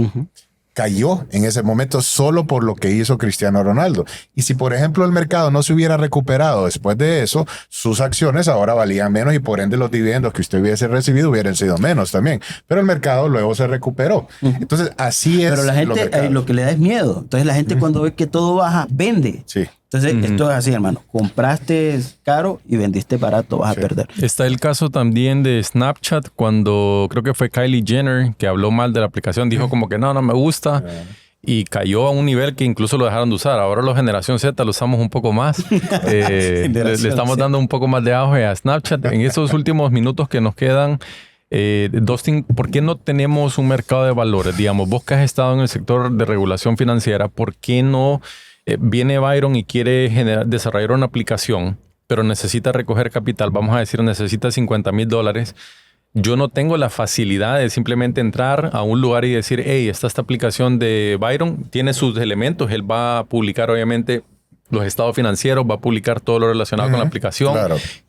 cayó en ese momento solo por lo que hizo Cristiano Ronaldo. Y si, por ejemplo, el mercado no se hubiera recuperado después de eso, sus acciones ahora valían menos y por ende los dividendos que usted hubiese recibido hubieran sido menos también. Pero el mercado luego se recuperó. Entonces, así es. Pero la gente lo que le da es miedo. Entonces, la gente cuando ve que todo baja, vende. Sí. Entonces, esto es así, hermano. Compraste caro y vendiste barato, vas a perder. Está el caso también de Snapchat, cuando creo que fue Kylie Jenner que habló mal de la aplicación, dijo como que no me gusta, y cayó a un nivel que incluso lo dejaron de usar. Ahora la generación Z lo usamos un poco más. Le estamos dando un poco más de auge a Snapchat. En esos últimos minutos que nos quedan, Dustin, ¿por qué no tenemos un mercado de valores? Digamos, vos que has estado en el sector de regulación financiera, ¿por qué no viene Byron y quiere desarrollar una aplicación, pero necesita recoger capital? Vamos a decir, necesita $50,000. Yo no tengo la facilidad de simplemente entrar a un lugar y decir, hey, esta aplicación de Byron, tiene sus elementos, él va a publicar obviamente los estados financieros, va a publicar todo lo relacionado con la aplicación,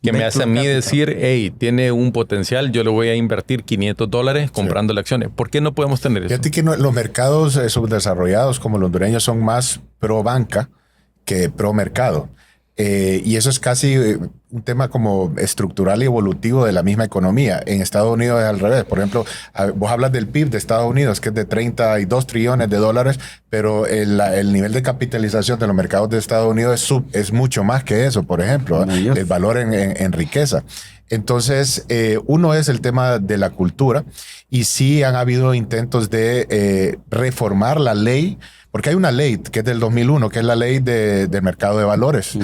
que me hace a mí decir, hey, tiene un potencial, yo le voy a invertir $500 comprándole acciones. ¿Por qué no podemos tener eso? Fíjate que los mercados subdesarrollados como los hondureños son más pro banca que pro mercado. Y eso es casi un tema como estructural y evolutivo de la misma economía. En Estados Unidos es al revés. Por ejemplo, vos hablas del PIB de Estados Unidos, que es de 32 trillones de dólares, pero el nivel de capitalización de los mercados de Estados Unidos es mucho más que eso, por ejemplo, el valor en riqueza. Entonces, uno es el tema de la cultura, y sí han habido intentos de reformar la ley, porque hay una ley que es del 2001, que es la ley del mercado de valores.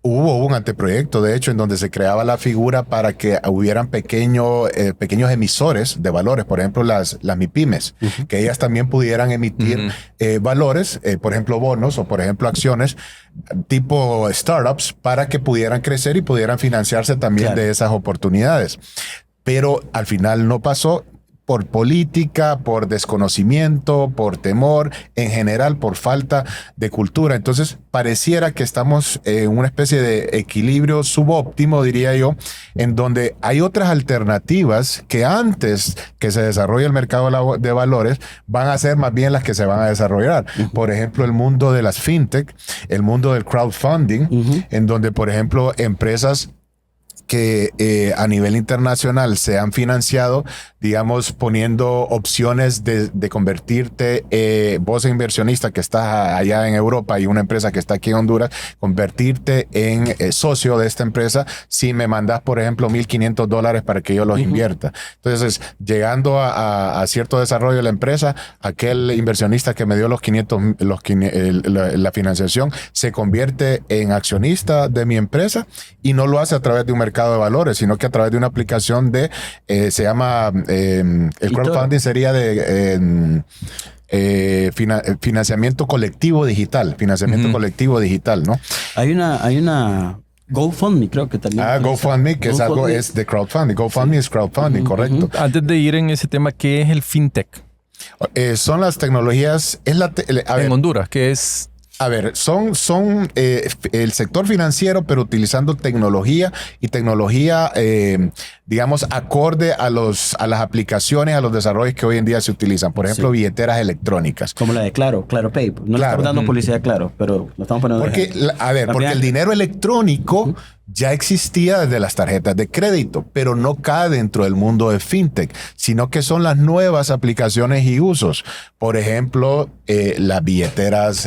Hubo un anteproyecto, de hecho, en donde se creaba la figura para que hubieran pequeños emisores de valores, por ejemplo, las MIPYMES, que ellas también pudieran emitir valores, por ejemplo, bonos o, por ejemplo, acciones tipo startups, para que pudieran crecer y pudieran financiarse también de esas oportunidades. Pero al final no pasó. Por política, por desconocimiento, por temor, en general por falta de cultura. Entonces, pareciera que estamos en una especie de equilibrio subóptimo, diría yo, en donde hay otras alternativas que antes que se desarrolle el mercado de valores van a ser más bien las que se van a desarrollar. Por ejemplo, el mundo de las fintech, el mundo del crowdfunding, en donde, por ejemplo, empresas que a nivel internacional se han financiado, digamos, poniendo opciones de convertirte, vos inversionista que estás allá en Europa y una empresa que está aquí en Honduras, convertirte en socio de esta empresa si me mandas, por ejemplo, $1,500 para que yo los invierta. Entonces, llegando a cierto desarrollo de la empresa, aquel inversionista que me dio la financiación se convierte en accionista de mi empresa, y no lo hace a través de un mercado de valores, sino que a través de una aplicación se llama, el crowdfunding sería de financiamiento colectivo digital, colectivo digital, ¿no? Hay una GoFundMe, creo que también. GoFundMe, que es de crowdfunding. GoFundMe es crowdfunding, correcto. Antes de ir en ese tema, ¿qué es el fintech? Son las tecnologías, en Honduras, ¿qué es? A ver, son el sector financiero, pero utilizando tecnología, y tecnología digamos, acorde a las aplicaciones, a los desarrollos que hoy en día se utilizan. Por ejemplo, billeteras electrónicas. Como la de Claro Pay. No le estamos dando publicidad a Claro, pero lo estamos poniendo Porque, porque el dinero electrónico ya existía desde las tarjetas de crédito, pero no cae dentro del mundo de fintech, sino que son las nuevas aplicaciones y usos. Por ejemplo, las billeteras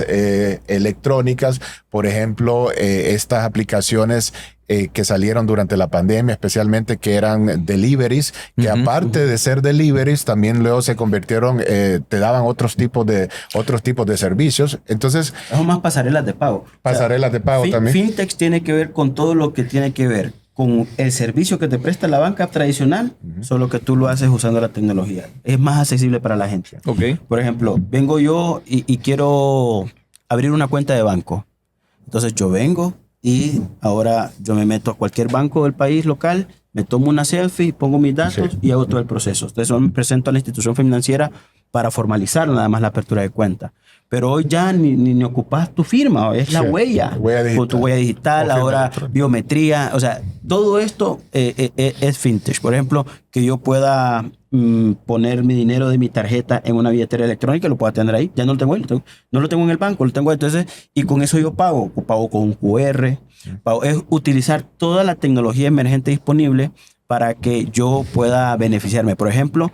electrónicas, por ejemplo, estas aplicaciones que salieron durante la pandemia, especialmente que eran deliveries, que aparte de ser deliveries, también luego se convirtieron, te daban otros tipos de servicios. Entonces, es más pasarelas de pago. Pasarelas de pago también. Fintech tiene que ver con todo lo que tiene que ver con el servicio que te presta la banca tradicional, solo que tú lo haces usando la tecnología. Es más accesible para la gente. Ok. Por ejemplo, vengo yo y quiero abrir una cuenta de banco. Entonces yo vengo y ahora yo me meto a cualquier banco del país local, me tomo una selfie, pongo mis datos y hago todo el proceso. Entonces yo me presento a la institución financiera para formalizar nada más la apertura de cuenta. Pero hoy ya ni ocupas tu firma, es la huella. Con tu huella digital, ahora biometría. O sea, todo esto es fintech. Por ejemplo, que yo pueda poner mi dinero de mi tarjeta en una billetera electrónica, lo puedo tener ahí. Ya no lo tengo ahí, no lo tengo en el banco, lo tengo ahí. Entonces, y con eso yo pago con un QR. Es utilizar toda la tecnología emergente disponible para que yo pueda beneficiarme. Por ejemplo,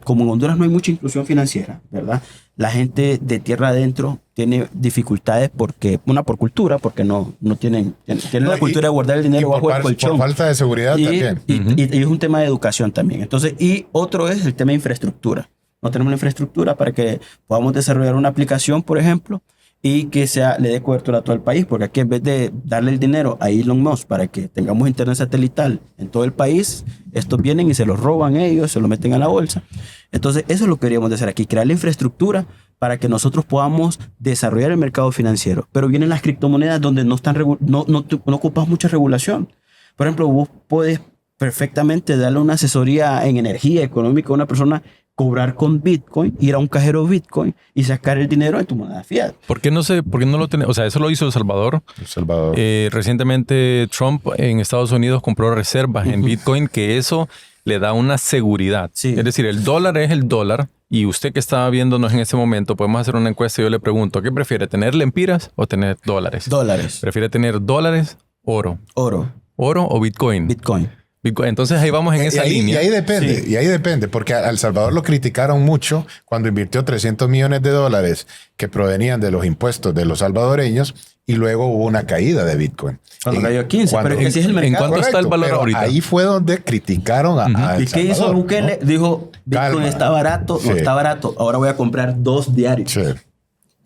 como en Honduras no hay mucha inclusión financiera, ¿verdad? La gente de tierra adentro tiene dificultades por cultura, porque no tienen la cultura de guardar el dinero bajo el colchón. Por falta de seguridad también. Y es un tema de educación también. Entonces, y otro es el tema de infraestructura. No tenemos la infraestructura para que podamos desarrollar una aplicación, por ejemplo, y que le dé cobertura a todo el país, porque aquí en vez de darle el dinero a Elon Musk para que tengamos internet satelital en todo el país, estos vienen y se los roban ellos, se lo meten a la bolsa. Entonces eso es lo que queríamos hacer aquí, crear la infraestructura para que nosotros podamos desarrollar el mercado financiero. Pero vienen las criptomonedas donde no ocupas mucha regulación. Por ejemplo, vos puedes perfectamente darle una asesoría en energía económica a una persona, cobrar con Bitcoin, ir a un cajero Bitcoin y sacar el dinero de tu moneda fiat. ¿Por qué no lo tenemos? O sea, eso lo hizo El Salvador. Recientemente Trump en Estados Unidos compró reservas en Bitcoin, que eso le da una seguridad. Sí. Es decir, el dólar es el dólar y usted que está viéndonos en este momento, podemos hacer una encuesta y yo le pregunto, ¿qué prefiere, tener lempiras o tener dólares? Dólares. ¿Prefiere tener dólares? Oro. ¿Oro o Bitcoin? Bitcoin. Entonces ahí vamos en esa línea. Y ahí depende, porque a El Salvador lo criticaron mucho cuando invirtió $300 millones que provenían de los impuestos de los salvadoreños y luego hubo una caída de Bitcoin. Cuando cayó a 15, pero es que sí es el mercado. ¿En cuánto está el valor ahorita? Ahí fue donde criticaron a El ¿Y qué hizo Bukele? ¿No? Dijo, Bitcoin está barato, no está barato, ahora voy a comprar 2 diarios. Sí.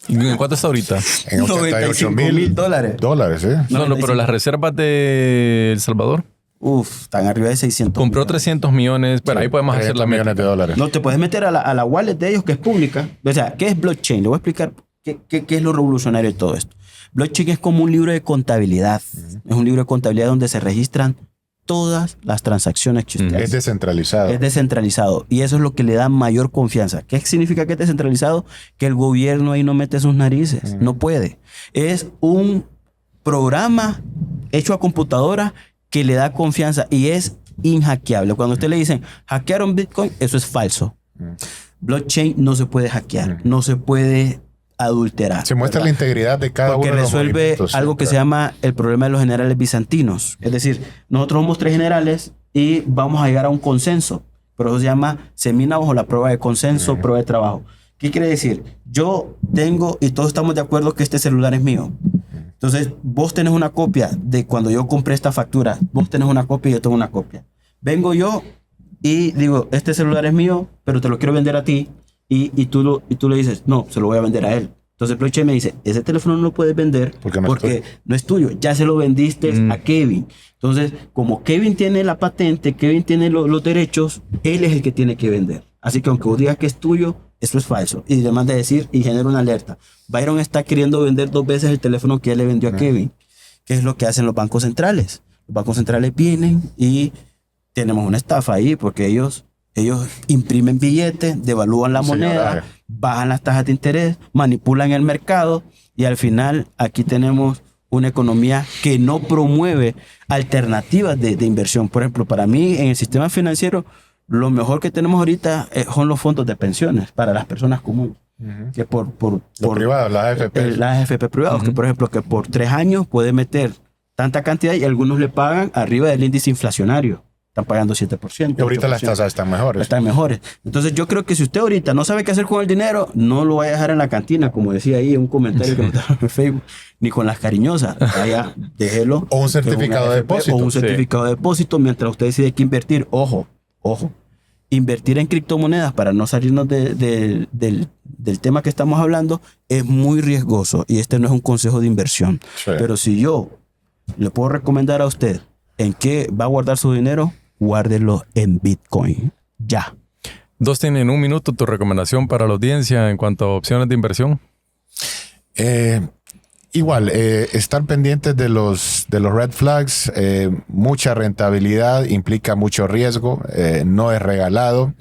¿En cuánto está ahorita? En $88,000. Dólares, ¿eh? No, pero las reservas de El Salvador. Están arriba de 600. Compró 300 millones. Bueno, ahí podemos hacer la millones de dólares. No, te puedes meter a la wallet de ellos, que es pública. O sea, ¿qué es blockchain? Le voy a explicar qué es lo revolucionario de todo esto. Blockchain es como un libro de contabilidad. Es un libro de contabilidad donde se registran todas las transacciones que usted hace. Es descentralizado. Es descentralizado. Y eso es lo que le da mayor confianza. ¿Qué significa que es descentralizado? Que el gobierno ahí no mete sus narices. No puede. Es un programa hecho a computadora que le da confianza y es inhackeable. Cuando a usted le dicen, hackearon Bitcoin, eso es falso. Blockchain no se puede hackear, no se puede adulterar. Se muestra, ¿verdad?, la integridad de cada uno de los movimientos. Porque resuelve algo que se llama el problema de los generales bizantinos. Es decir, nosotros somos 3 generales y vamos a llegar a un consenso. Pero eso se llama, se mina bajo la prueba de consenso, prueba de trabajo. ¿Qué quiere decir? Yo tengo, y todos estamos de acuerdo que este celular es mío. Entonces, vos tenés una copia de cuando yo compré esta factura. Vos tenés una copia y yo tengo una copia. Vengo yo y digo, este celular es mío, pero te lo quiero vender a ti. Y tú le dices, no, se lo voy a vender a él. Entonces, blockchain me dice, ese teléfono no lo puedes vender porque no es tuyo. Ya se lo vendiste a Kevin. Entonces, como Kevin tiene la patente, Kevin tiene los derechos, él es el que tiene que vender. Así que aunque vos digas que es tuyo, eso es falso. Y le manda a decir y genera una alerta. Byron está queriendo vender 2 veces el teléfono que él le vendió a Kevin. ¿Qué es lo que hacen los bancos centrales? Los bancos centrales vienen y tenemos una estafa ahí porque ellos imprimen billetes, devalúan la moneda, bajan las tasas de interés, manipulan el mercado y al final aquí tenemos una economía que no promueve alternativas de inversión. Por ejemplo, para mí en el sistema financiero, lo mejor que tenemos ahorita son los fondos de pensiones para las personas comunes. Que por privados, las AFP. Las AFP privados, que por ejemplo, que por 3 años puede meter tanta cantidad y algunos le pagan arriba del índice inflacionario. Están pagando 7%. Y ahorita 8%. las tasas están mejores. Están mejores. Entonces yo creo que si usted ahorita no sabe qué hacer con el dinero, no lo vaya a dejar en la cantina, como decía ahí en un comentario que me dejaron en Facebook, ni con las cariñosas. Vaya, déjelo. O un certificado de depósito. O un certificado de depósito mientras usted decide que invertir. Ojo. Invertir en criptomonedas para no salirnos del tema que estamos hablando es muy riesgoso y este no es un consejo de inversión. Sí. Pero si yo le puedo recomendar a usted en qué va a guardar su dinero, guárdelo en Bitcoin. Ya. Dustin, en 1 minuto, tu recomendación para la audiencia en cuanto a opciones de inversión. Igual, estar pendientes de los red flags, mucha rentabilidad implica mucho riesgo, no es regalado.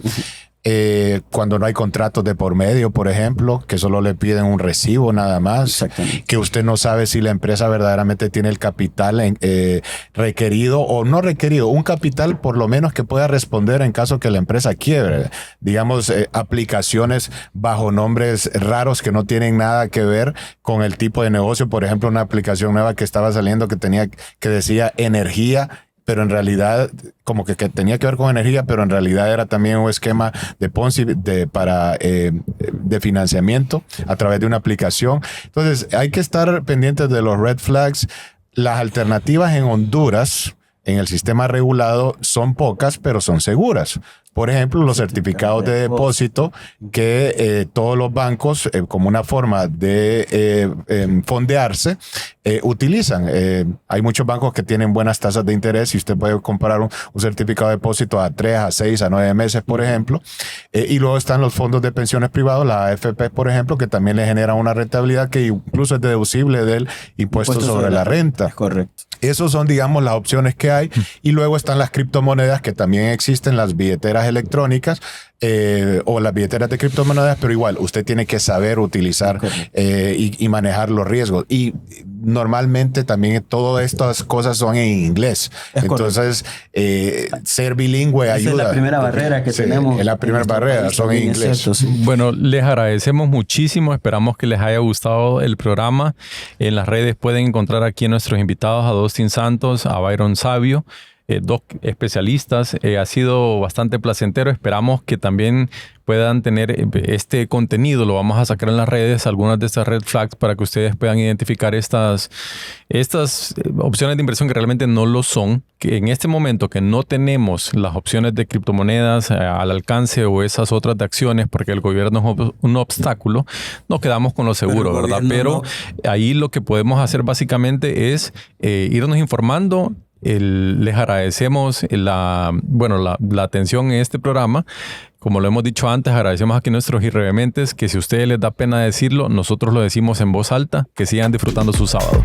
Cuando no hay contratos de por medio, por ejemplo, que solo le piden un recibo nada más, Exactamente. que usted no sabe si la empresa verdaderamente tiene el capital requerido o no requerido, un capital por lo menos que pueda responder en caso que la empresa quiebre. Digamos, aplicaciones bajo nombres raros que no tienen nada que ver con el tipo de negocio. Por ejemplo, una aplicación nueva que estaba saliendo que decía energía, pero en realidad como que tenía que ver con energía, pero en realidad era también un esquema de Ponzi de financiamiento a través de una aplicación. Entonces hay que estar pendientes de los red flags. Las alternativas en Honduras, en el sistema regulado, son pocas, pero son seguras. Por ejemplo, los certificados de depósito que todos los bancos, como una forma de fondearse, utilizan. Hay muchos bancos que tienen buenas tasas de interés y usted puede comprar un certificado de depósito a 3, a 6, a 9 meses, por ejemplo. Y luego están los fondos de pensiones privados, la AFP, por ejemplo, que también le generan una rentabilidad que incluso es deducible del impuesto sobre la renta. Es correcto. Esos son, digamos, las opciones que hay. Y luego están las criptomonedas, que también existen, las billeteras electrónicas o las billeteras de criptomonedas, pero igual usted tiene que saber utilizar y manejar los riesgos. Y normalmente también todas estas cosas son en inglés. Entonces, ser bilingüe ayuda. Esa es la primera barrera que tenemos. Es la primera barrera, son en inglés. Cierto, sí. Bueno, les agradecemos muchísimo. Esperamos que les haya gustado el programa. En las redes pueden encontrar aquí a nuestros invitados, a Dustin Santos, a Byron Sabio, dos especialistas. Ha sido bastante placentero. Esperamos que también puedan tener este contenido. Lo vamos a sacar en las redes, algunas de estas red flags, para que ustedes puedan identificar estas opciones de inversión que realmente no lo son. Que en este momento que no tenemos las opciones de criptomonedas al alcance o esas otras de acciones, porque el gobierno es un obstáculo, nos quedamos con lo seguro, ¿verdad? Pero ahí lo que podemos hacer básicamente es irnos informando. Les agradecemos la atención en este programa. Como lo hemos dicho antes, agradecemos aquí a nuestros irreverentes, que si a ustedes les da pena decirlo, nosotros lo decimos en voz alta. Que sigan disfrutando su sábado.